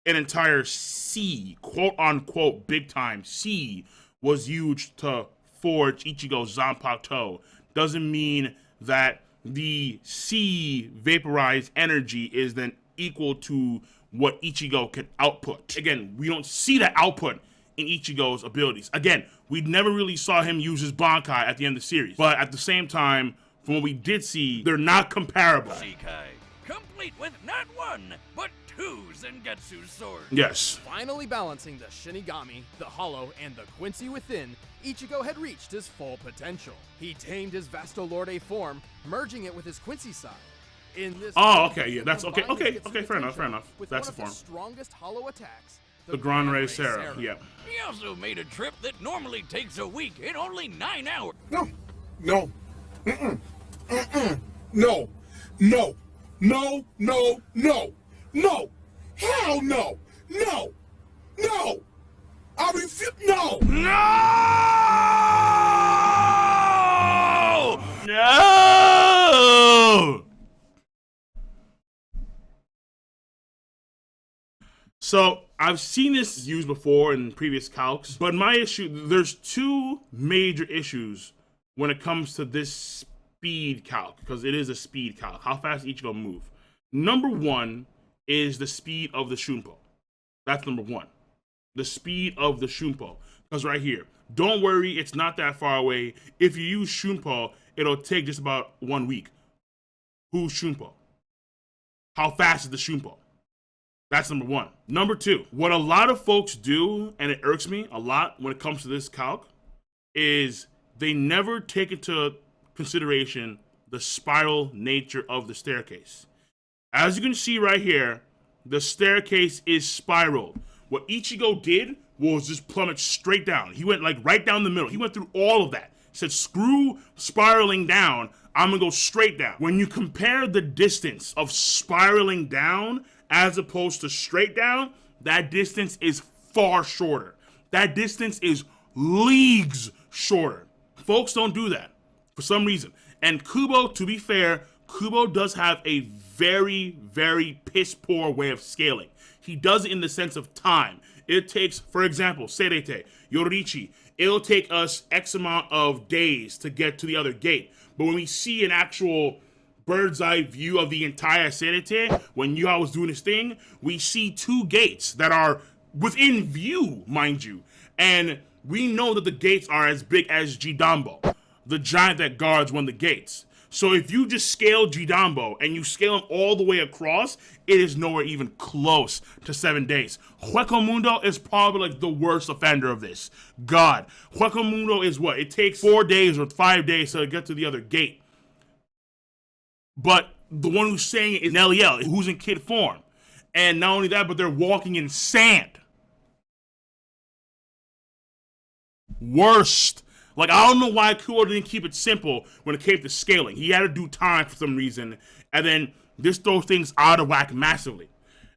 an entire sea, quote-unquote big-time sea, was used to forge Ichigo's Zanpakuto doesn't mean that the sea vaporized energy is then equal to what Ichigo can output. Again, we don't see that output in Ichigo's abilities. Again, we never really saw him use his Bankai at the end of the series. But at the same time, from what we did see, they're not comparable. Shikai, complete with not one, but two Zangetsu swords. Yes. Finally balancing the Shinigami, the Hollow, and the Quincy within, Ichigo had reached his full potential. He tamed his Vastolorde form, merging it with his Quincy side. In this Okay, yeah, that's okay, fair enough. With That's one the form. of the strongest Hollow attacks, The Grand Ray Sarah, yeah. He also made a trip that normally takes a week in only 9 hours. No. Hell no. No. I refuse. No. So I've seen this used before in previous calcs, but my issue, there's two major issues when it comes to this speed calc, because it is a speed calc. How fast Ichigo move. Number one is the speed of the Shunpo. That's number one. The speed of the Shunpo. Because right here, don't worry, it's not that far away. If you use Shunpo, it'll take just about 1 week. Who's Shunpo? How fast is the Shunpo? That's number one. Number two, what a lot of folks do, and it irks me a lot when it comes to this calc, is they never take into consideration the spiral nature of the staircase. As you can see right here, the staircase is spiraled. What Ichigo did was just plummet straight down. He went like right down the middle. He went through all of that. He said, screw spiraling down, I'm gonna go straight down. When you compare the distance of spiraling down as opposed to straight down, that distance is far shorter. That distance is leagues shorter. Folks don't do that for some reason. And Kubo, to be fair, Kubo does have a very, very piss poor way of scaling. He does it in the sense of time. It takes, for example, Serete, Yorichi, it'll take us X amount of days to get to the other gate. But when we see an actual bird's eye view of the entire Serete, when Yuha was doing his thing, we see two gates that are within view, mind you. And we know that the gates are as big as Jidambo, the giant that guards one of the gates. So if you just scale Jidambo and you scale him all the way across, it is nowhere even close to 7 days. Hueco Mundo is probably like the worst offender of this. God, Hueco Mundo is what? It takes 4 days or 5 days to get to the other gate. But the one who's saying it is Neliel, who's in kid form. And not only that, but they're walking in sand. Worst. Like, I don't know why Kubo didn't keep it simple when it came to scaling. He had to do time for some reason, and then this throws things out of whack massively.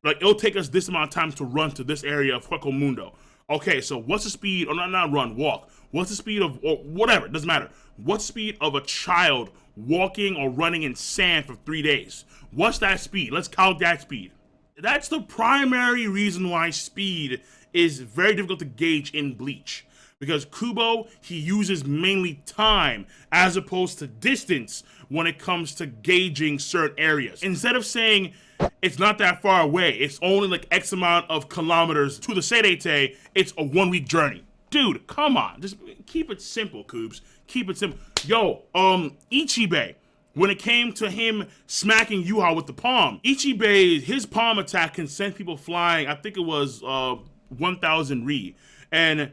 Like, it'll take us this amount of time to run to this area of Hueco Mundo. Okay, so what's the speed, or not run, walk. What's the speed of, or whatever, it doesn't matter. What's the speed of a child walking or running in sand for 3 days? What's that speed? Let's count that speed. That's the primary reason why speed is very difficult to gauge in Bleach. Because Kubo, he uses mainly time as opposed to distance when it comes to gauging certain areas. Instead of saying it's not that far away, it's only like X amount of kilometers to the Serete, it's a 1 week journey. Dude, come on. Just keep it simple, Koobs. Keep it simple. Yo, Ichibe, when it came to him smacking Yuha with the palm, Ichibe, his palm attack can send people flying, I think it was 1,000 Ri. And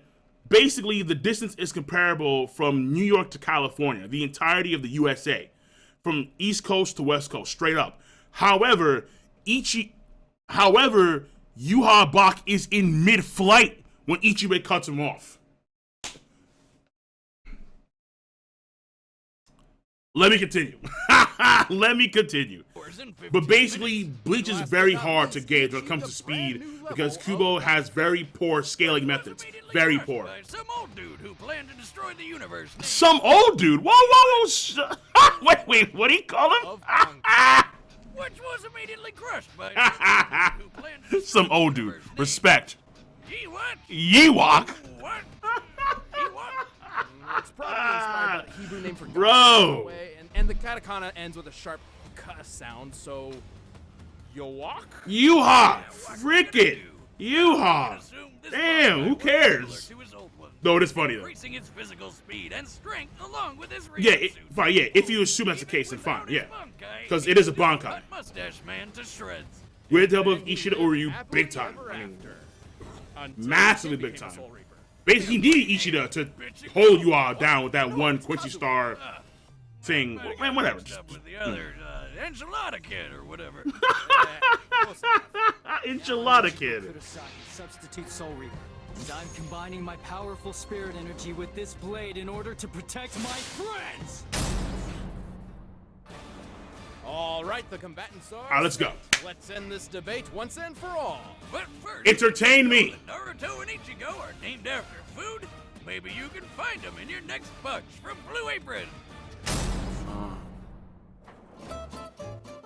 basically, the distance is comparable from New York to California, the entirety of the USA, from East Coast to West Coast, straight up. However, Yuha Bak is in mid-flight when Ichibe cuts him off. Let me continue. Let me continue. But basically, Bleach is very hard to gauge when it comes to speed because Kubo has very poor scaling methods. Very poor. Some old dude who planned to destroy the universe. Some old dude? Whoa. Wait, what do you call him? Which was immediately crushed by some dude who planned to destroy Some old the dude. universe. Respect. What? Yewok. What? It's probably inspired by the Hebrew name for God. Bro. And the katakana ends with a sharp ka sound, so Yowok? Yuha. Frickin' Yuha. Assume this Damn, who bonsai was cares? similar to his old one, No, it is funny though. increasing its physical speed and strength along with his Yeah, suit. fine, yeah, if you assume that's the case, then fine, Without yeah. his bankai, Because it is a he could bankai. cut Mustache Man to shreds. With the help of Ishida Uryu, Happily big time. ever I mean, after. Until massively he big became a time. Soul Reaper. basically, he needed Ishida to hold you all down with that one Quincy Star thing. Man, whatever. Mixed up with the other enchilada kid or whatever. Close enough. Enchilada Kid. Kurosaki, substitute Soul Reaper. And I'm combining my powerful spirit energy with this blade in order to protect my friends! All right, the combatants are. All right, let's go. Let's end this debate once and for all. But first, Entertain me. Naruto and Ichigo are named after food. Maybe you can find them in your next bunch from Blue Apron.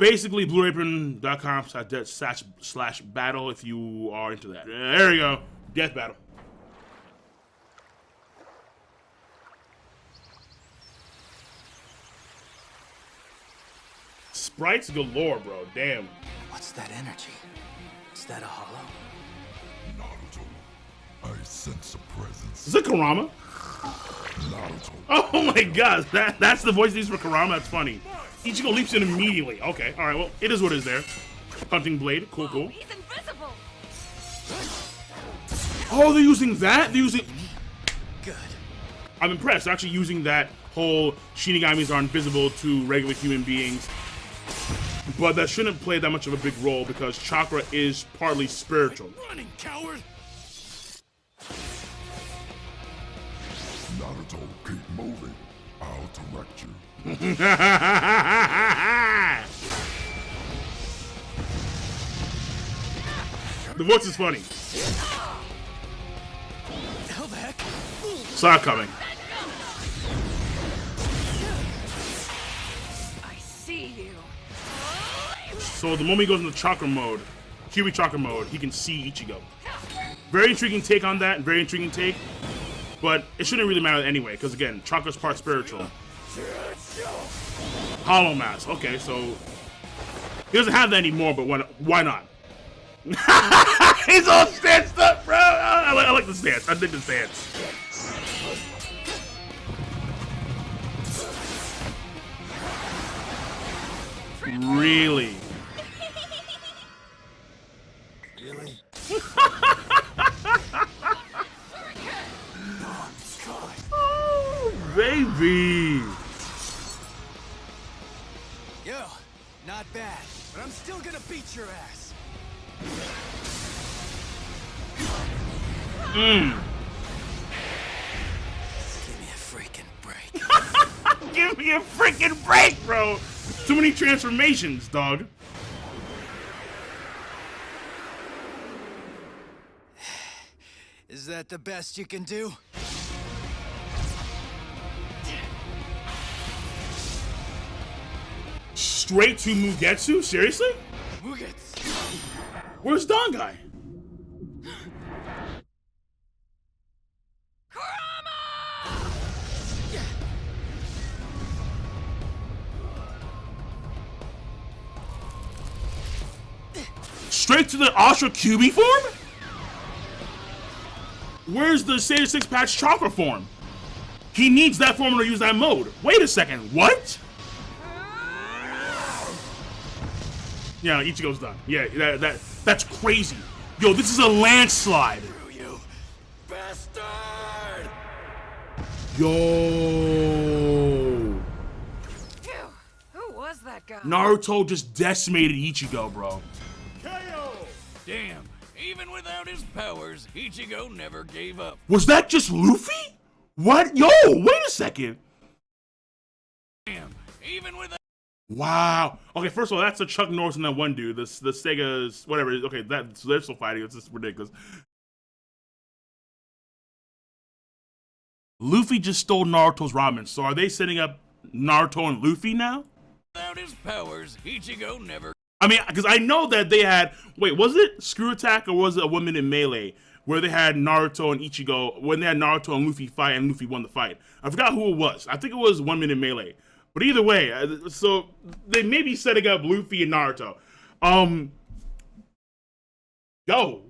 Basically, blueapron.com/battle if you are into that. There you go. Death battle. Sprites galore, bro. Damn. What's that energy? Is that a hollow? Naruto, I sense a presence. Is it Kurama? Naruto. Oh my god, that's the voice they use for Kurama. That's funny. Ichigo leaps in immediately. Okay, all right. Well, it is what it is there. Hunting blade. Cool, cool. He's invisible. Oh, they're using that. They're using. Good. I'm impressed. They're actually using that whole Shinigamis are invisible to regular human beings. But that shouldn't play that much of a big role because chakra is partly spiritual. Running, coward! Naruto, keep moving. I'll direct you. The voice is funny. Hell the heck? Saw it coming. I see you. So the moment he goes into chakra mode, Kyuubi chakra mode, he can see Ichigo. Very intriguing take on that. Very intriguing take. But it shouldn't really matter anyway, because again, chakra's part spiritual. Hollow mask. Okay, so he doesn't have that anymore, but why not? He's all stanced up, bro. I like the stance. I dig the stance. Really? Really? Oh, baby. Yo, not bad, but I'm still gonna beat your ass. Give me a freaking break. Give me a freaking break, bro. Too many transformations, dog. Is that the best you can do? Straight to Mugetsu? Seriously? Mugetsu. Where's Don Guy? Straight to the Ultra Kyuubi form? Where's the Sage 6 patch chakra form? He needs that form to use that mode. Wait a second, what? Yeah, Ichigo's done. Yeah, that's crazy. Yo, this is a landslide. You bastard! Yo. Phew. Who was that guy? Naruto just decimated Ichigo, bro. Damn, even without his powers, Ichigo never gave up. Was that just Luffy? What? Yo, wait a second. Damn, even without... Wow. Okay, first of all, that's the Chuck Norris and that one dude. The Sega's whatever. Okay, they're still fighting. It's just ridiculous. Luffy just stole Naruto's ramen. So are they setting up Naruto and Luffy now? Without his powers, Ichigo never... I mean, because I know that they had... Wait, was it Screw Attack or was it a Woman in Melee? Where they had Naruto and Ichigo... When they had Naruto and Luffy fight and Luffy won the fight. I forgot who it was. I think it was 1 Minute Melee. But either way, so they may be setting up Luffy and Naruto. Yo,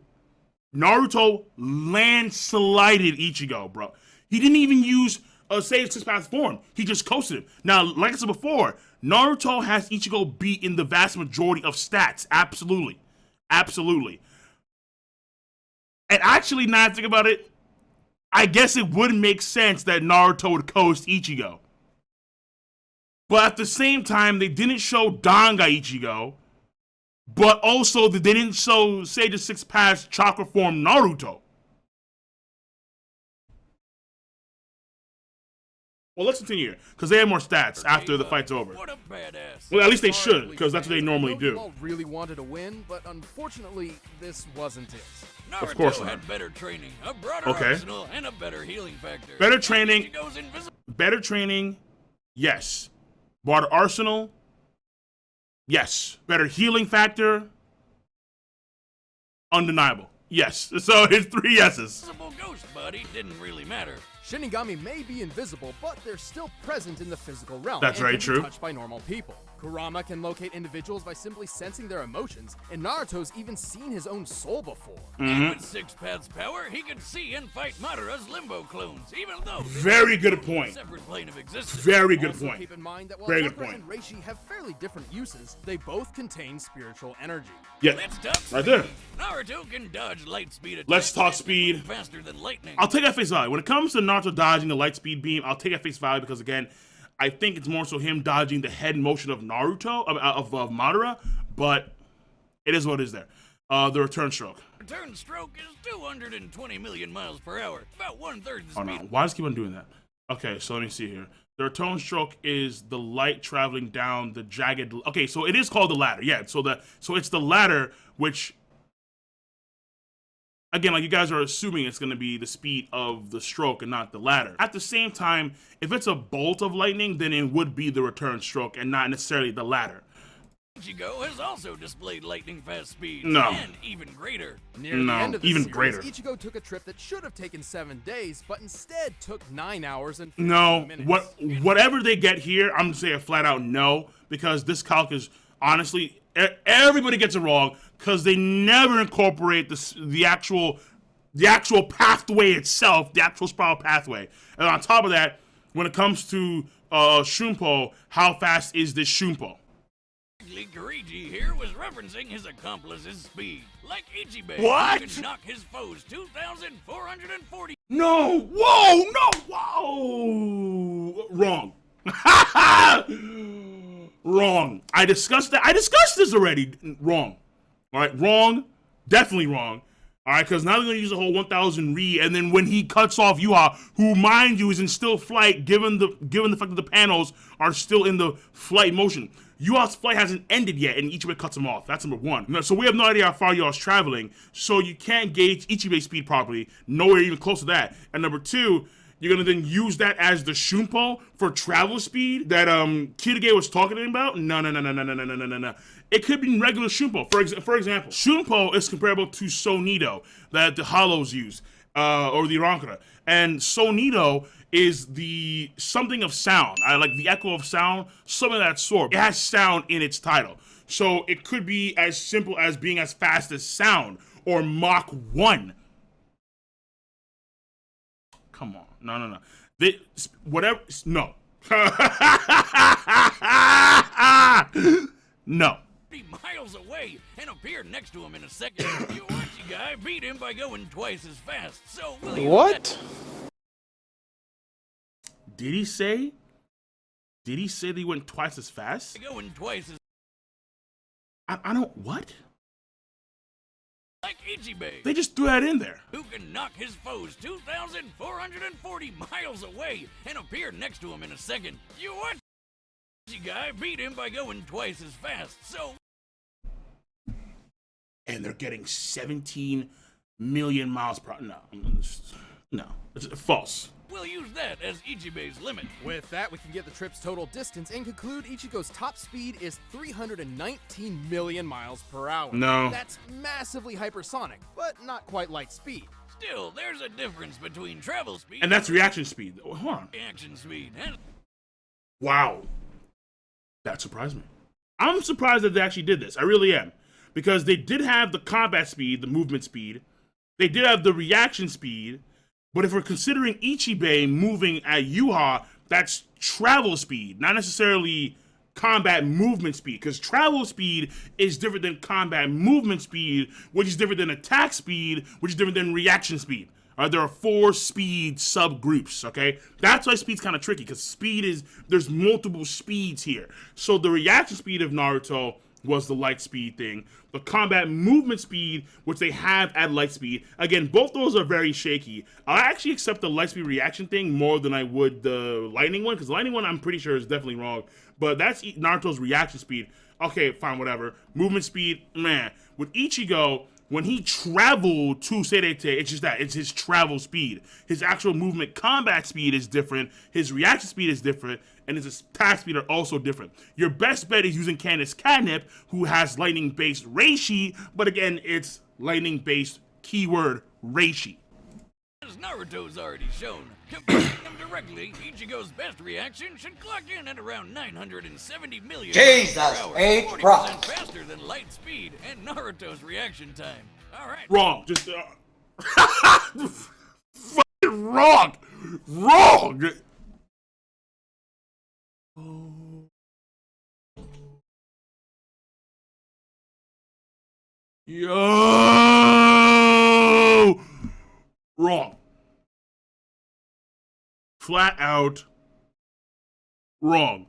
Naruto landslided Ichigo, bro. He didn't even use a Sage 6 Path form. He just coasted him. Now, like I said before, Naruto has Ichigo beat in the vast majority of stats. Absolutely. Absolutely. And actually, now I think about it, I guess it would make sense that Naruto would coast Ichigo. But at the same time, they didn't show Danga Ichigo, but also they didn't show Sage 6 Path Chakra Form Naruto. Well, let's continue, because they have more stats after the fight's over. What a badass. Well, at least they Sorry, should, because that's what they normally Naruto do. really wanted to win, but unfortunately, this wasn't it. Naruto course not. had better training, a broader Okay. arsenal, and a better healing factor. Better training. Ichigo's invisible. Better training, yes. Broader arsenal, Yes. Better healing factor. Undeniable. Yes. So it's 3 yeses. Invisible ghost buddy didn't really matter. Shinigami may be invisible, but they're still present in the physical realm. That's and very can be true. touched by normal people. Kurama can locate individuals by simply sensing their emotions, and Naruto's even seen his own soul before. And with 6 paths power, he could see and fight Madara's limbo clones, even though Very good point. separate plane of existence. Very good Also, point. keep in mind that while Very good Chakra point. and Reishi have fairly different uses, they both contain spiritual energy. Yeah. Let's talk Right speed. there. Naruto can dodge light speed attacks. Let's talk and speed. move faster than lightning. I'll take that face value. When it comes to Naruto dodging the light speed beam, I'll take that face value because, again, I think it's more so him dodging the head motion of Naruto, of Madara, but it is what it is there. The return stroke. Return stroke is 220 million miles per hour, about 1/3 the Oh, speed. no. Why does it keep on doing that? Okay, so let me see here. The return stroke is the light traveling down the jagged... Okay, so it is called the ladder. Yeah, so it's the ladder, which... Again, like you guys are assuming it's going to be the speed of the stroke and not the ladder. At the same time, if it's a bolt of lightning, then it would be the return stroke and not necessarily the ladder. Ichigo has also displayed lightning fast speeds, No. and even greater. Near No, the end of the even series, greater. Ichigo took a trip that should have taken 7 days, but instead took 9 hours and 15 No, minutes. whatever they get here, I'm going to say a flat out no, because this calc is, honestly, everybody gets it wrong, because they never incorporate the actual pathway itself, the actual spiral pathway. And on top of that, when it comes to Shunpo, how fast is this Shunpo? Kirigi here was referencing his accomplice's speed. Like Ichibe, What? who could knock his foes 2,440 No, whoa, no, whoa, wrong. Wrong. I discussed that. I discussed this already. Wrong. All right, wrong. Definitely wrong. All right, because now they're going to use the whole 1,000 re, and then when he cuts off Yuha, who, mind you, is in still flight, given the fact that the panels are still in the flight motion. Yuha's flight hasn't ended yet, and Ichibe cuts him off. That's number one. So we have no idea how far Yuha's traveling, so you can't gauge Ichibe's speed properly. Nowhere even close to that. And number two, you're going to then use that as the Shunpo for travel speed that Kirige was talking about? No. It could be regular Shunpo. For example, Shunpo is comparable to Sonido that the Hollows use, or the Irankura. And Sonido is the something of sound. I like the echo of sound, something of that sort. It has sound in its title. So it could be as simple as being as fast as sound, or Mach 1. Come on. No. Whatever. No. No. miles away and appear next to him in a second. You watch the guy beat him by going twice as fast. So will you What? Did he say that he went twice as fast? going twice as I don't. What? like Ichibe, They just threw that in there. who can knock his foes 2,440 miles away and appear next to him in a second. You watch the guy beat him by going twice as fast. So And they're getting 17 million miles per hour. No. It's false. we'll use that as Ichibe's limit. With that, we can get the trip's total distance and conclude Ichigo's top speed is 319 million miles per hour. No. That's massively hypersonic, but not quite light speed. Still, there's a difference between travel speed And that's reaction speed. Hold on. reaction speed. And Wow. That surprised me. I'm surprised that they actually did this. I really am. Because they did have the combat speed, the movement speed. They did have the reaction speed. But if we're considering Ichibe moving at Yuha, that's travel speed, not necessarily combat movement speed. Because travel speed is different than combat movement speed, which is different than attack speed, which is different than reaction speed. There are 4 speed subgroups, okay? That's why speed's kind of tricky, because speed is, there's multiple speeds here. So the reaction speed of Naruto was the light speed thing. The combat movement speed, which they have at light speed. Again, both those are very shaky. I actually accept the light speed reaction thing more than I would the lightning one, because the lightning one I'm pretty sure is definitely wrong. But that's Naruto's reaction speed. Okay, fine, whatever. Movement speed, man. With Ichigo, When he traveled to Serete, it's just that. It's his travel speed. His actual movement combat speed is different. His reaction speed is different. And his attack speed are also different. Your best bet is using Candace Catnip, who has lightning-based Reishi, but again, it's lightning-based keyword Reishi. As Naruto's already shown, comparing them directly, Ichigo's best reaction should clock in at around 970 million Jesus miles per hour, H. 40% Rock. faster than light speed and Naruto's reaction time. All right. Wrong. Just fucking wrong. Wrong. Yo. Wrong. Flat out wrong.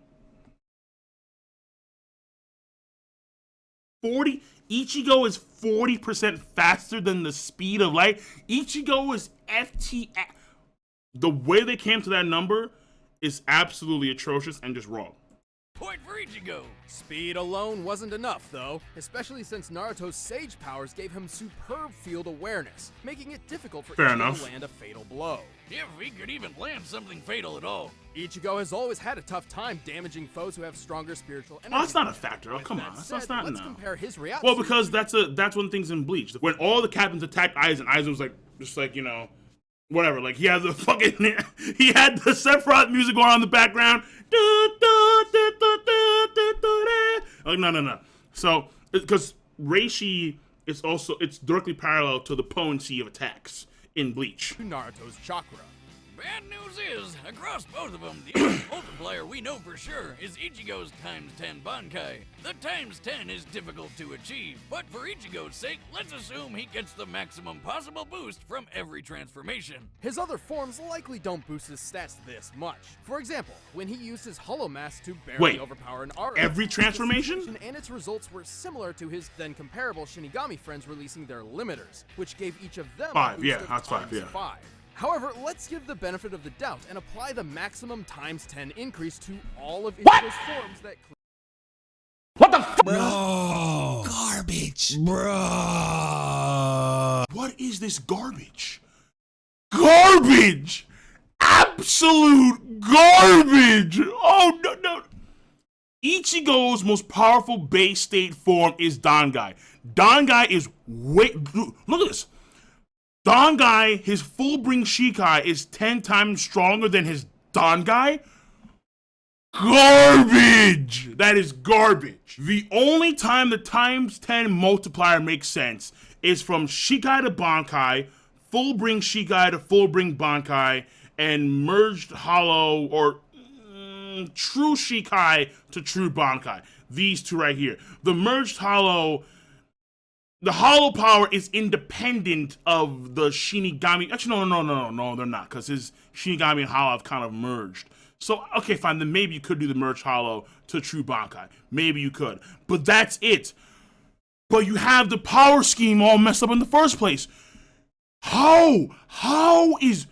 40 Ichigo is 40% faster than the speed of light. Ichigo is FT. The way they came to that number is absolutely atrocious and just wrong. Point for Ichigo. Speed alone wasn't enough, though, especially since Naruto's Sage powers gave him superb field awareness, making it difficult for Fair Ichigo enough. to land a fatal blow. If he could even land something fatal at all. Ichigo has always had a tough time damaging foes who have stronger spiritual energy. Oh, that's not a factor. Oh, With come that on. That's said, not let's no. compare his reaction. Well, because that's one of the things in Bleach. When all the captains attacked Aizen, Aizen was like, just like, you know, whatever. Like, he had the fucking, he had the Sephiroth music going on in the background. Like, no. So, because Reishi is also, it's directly parallel to the potency of attacks in Bleach. Naruto's chakra. Bad news is, across both of them, the only multiplier we know for sure is Ichigo's times 10 Bankai. The times 10 is difficult to achieve, but for Ichigo's sake, let's assume he gets the maximum possible boost from every transformation. His other forms likely don't boost his stats this much. For example, when he used his Hollow Mask to barely Wait, overpower an Aura, every transformation? the situation and its results were similar to his then comparable Shinigami friends releasing their limiters, which gave each of them a 5, boost yeah, of that's 5, times yeah. 5. However, let's give the benefit of the doubt and apply the maximum times 10 increase to all of Ichigo's forms that Garbage. Bruh. What is this garbage? Garbage! Absolute garbage! Oh, no. Ichigo's most powerful base state form is Dangai. Dangai is look at this. Dangai, his full bring Shikai is 10 times stronger than his Dangai? Garbage! That is garbage. The only time the times 10 multiplier makes sense is from Shikai to Bankai, full bring Shikai to full bring Bankai, and merged hollow or true Shikai to true Bankai. These two right here. The merged hollow, the hollow power is independent of the Shinigami. Actually, no, they're not, because his Shinigami and hollow have kind of merged. So, okay, fine, then maybe you could do the merged hollow to true Bankai. Maybe you could. But that's it. But you have the power scheme all messed up in the first place. How is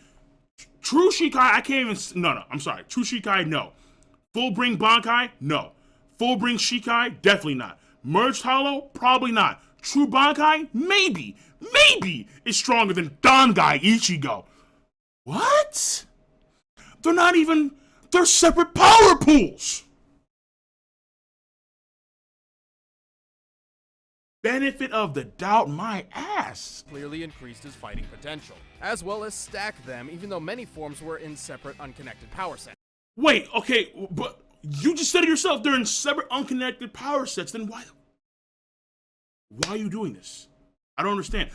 true Shikai? I can't even. No, I'm sorry. True Shikai, no. Full bring Bankai, no. Full bring Shikai, definitely not. Merged hollow, probably not. True Bankai, maybe is stronger than Dangai Ichigo. What? They're separate power pools. Benefit of the doubt, my ass. clearly increased his fighting potential, as well as stacked them even though many forms were in separate unconnected power sets. Wait, okay, but you just said it yourself, they're in separate unconnected power sets, then why are you doing this? I don't understand.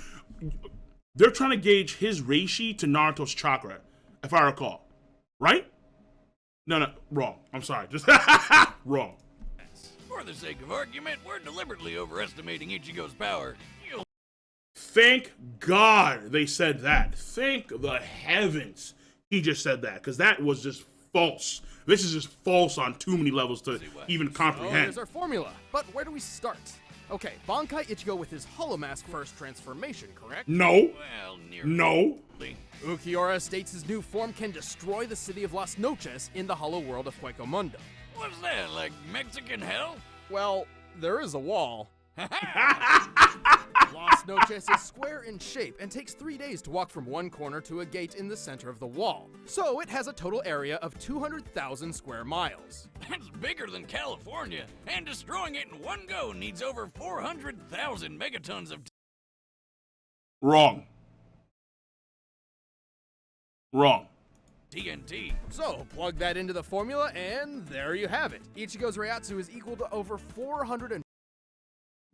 They're trying to gauge his Reishi to Naruto's chakra, if I recall. Right? No, wrong. I'm sorry. Just wrong. For the sake of argument, we're deliberately overestimating Ichigo's power. Thank God they said that. Thank the heavens he just said that, because that was just false. This is just false on too many levels to even Oh, comprehend. here's our formula. But where do we start? Okay, Bankai Ichigo with his Hollow Mask first transformation, correct? No. Well, nearly. No. Ukiura states his new form can destroy the city of Las Noches in the hollow world of Huecomundo. What's that, like Mexican hell? Well, there is a wall. Las Noches is square in shape and takes 3 days to walk from one corner to a gate in the center of the wall. So it has a total area of 200,000 square miles. That's bigger than California, and destroying it in one go needs over 400,000 megatons of Wrong. Wrong. TNT. So plug that into the formula and there you have it. Ichigo's Reiatsu is equal to over 400.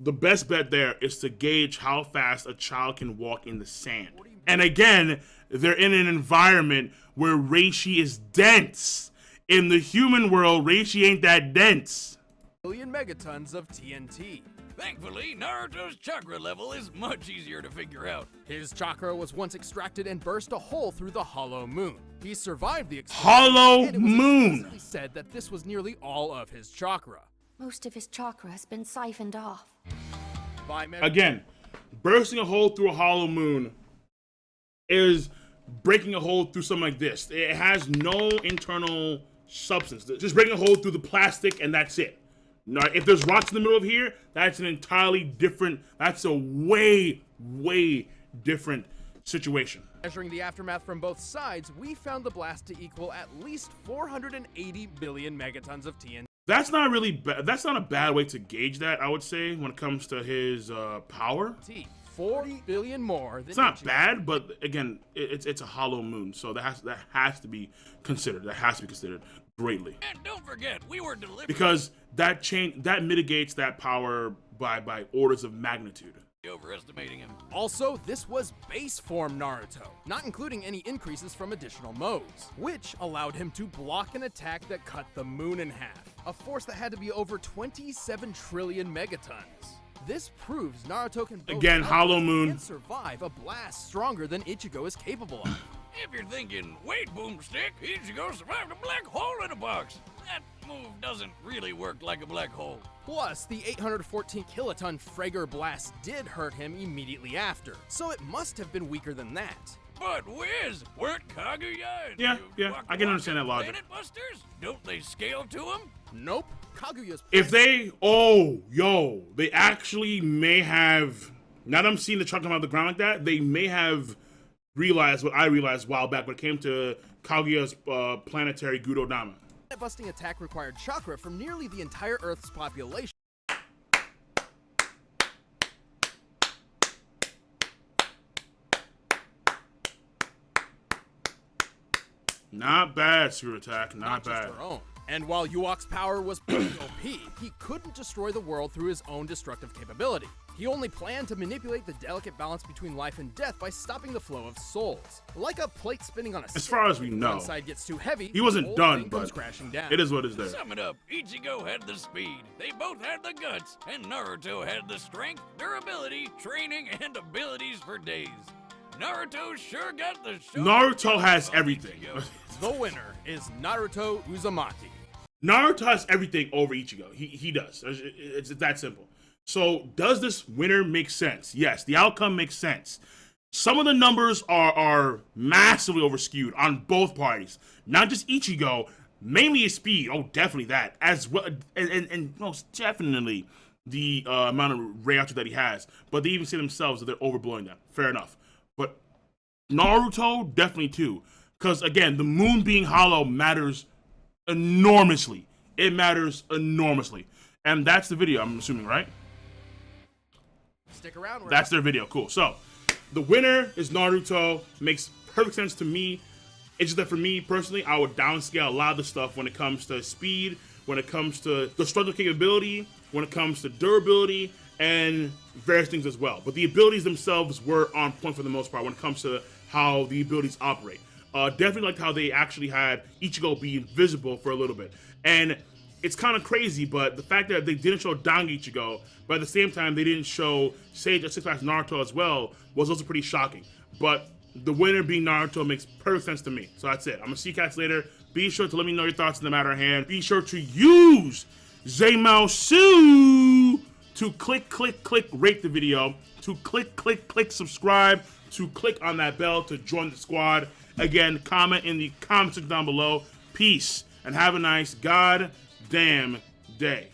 The best bet there is to gauge how fast a child can walk in the sand. And again, they're in an environment where reishi is dense. In the human world, reishi ain't that dense. Billion megatons of TNT. Thankfully, Naruto's chakra level is much easier to figure out. His chakra was once extracted and burst a hole through the hollow moon. He survived the Hollow and it was moon. explicitly said that this was nearly all of his chakra. Most of his chakra has been siphoned off. Again, bursting a hole through a hollow moon is breaking a hole through something like this. It has no internal substance. Just breaking a hole through the plastic and that's it. Now, if there's rocks in the middle of here, that's an entirely different, that's a way, way different situation. Measuring the aftermath from both sides, we found the blast to equal at least 480 billion megatons of TNT. That's not really bad. That's not a bad way to gauge that, I would say, when it comes to his power. 40 billion more than It's not Ichigo's. bad, but again, it's a hollow moon, so that has to be considered. That has to be considered greatly. And don't forget, we were delivered. Because that mitigates that power by orders of magnitude. Overestimating him. Also, this was base form Naruto, not including any increases from additional modes, which allowed him to block an attack that cut the moon in half, a force that had to be over 27 trillion megatons. This proves Naruto can both Again, hollow moon. and survive a blast stronger than Ichigo is capable of. If you're thinking, wait, Boomstick, Ichigo survived a black hole in a box. That move doesn't really work like a black hole. Plus, the 814 kiloton Frager blast did hurt him immediately after, so it must have been weaker than that. But Wiz, weren't Kaguya and Yeah, Waka I can Waka understand that logic. Planet Busters? Don't they scale to him? Nope, Kaguya's If they, they actually may have, now that I'm seeing the truck come out of the ground like that, they may have realized what I realized a while back when it came to Kaguya's planetary Gudodama. busting attack required chakra from nearly the entire Earth's population. Not bad, Super Attack, not Just bad. their own. And while Yuok's power was pretty OP, he couldn't destroy the world through his own destructive capability. He only planned to manipulate the delicate balance between life and death by stopping the flow of souls. Like a plate spinning on a As far as we know, one side gets too heavy, he wasn't the whole done, thing comes but crashing down. it is what is there. Sum it up, Ichigo had the speed, they both had the guts, and Naruto had the strength, durability, training, and abilities for days. Naruto sure got the show. Naruto has everything. The winner is Naruto Uzumaki. Naruto has everything over Ichigo. He does. It's that simple. So does this winner make sense? Yes, the outcome makes sense. Some of the numbers are massively overskewed on both parties. Not just Ichigo, mainly his speed. Oh, definitely that. As well, and most definitely the amount of Reiatsu that he has. But they even say themselves that they're overblowing that. Fair enough. But Naruto, definitely too. Because again, the moon being hollow matters enormously. It matters enormously. And that's the video, I'm assuming, right? Stick around. That's their video. Cool. So, the winner is Naruto. Makes perfect sense to me. It's just that for me, personally, I would downscale a lot of the stuff when it comes to speed, when it comes to destructive capability, when it comes to durability, and various things as well. But the abilities themselves were on point for the most part when it comes to how the abilities operate. Definitely liked how they actually had Ichigo be invisible for a little bit. And it's kind of crazy, but the fact that they didn't show Dang Ichigo, but at the same time they didn't show Sage at Six Flags Naruto as well, was also pretty shocking. But the winner being Naruto makes perfect sense to me. So that's it. I'm gonna see you cats later. Be sure to let me know your thoughts on the matter at hand. Be sure to use Zaymaosu to click, rate the video, to click, subscribe, to click on that bell to join the squad. Again, comment in the comment section down below. Peace, and have a nice goddamn day.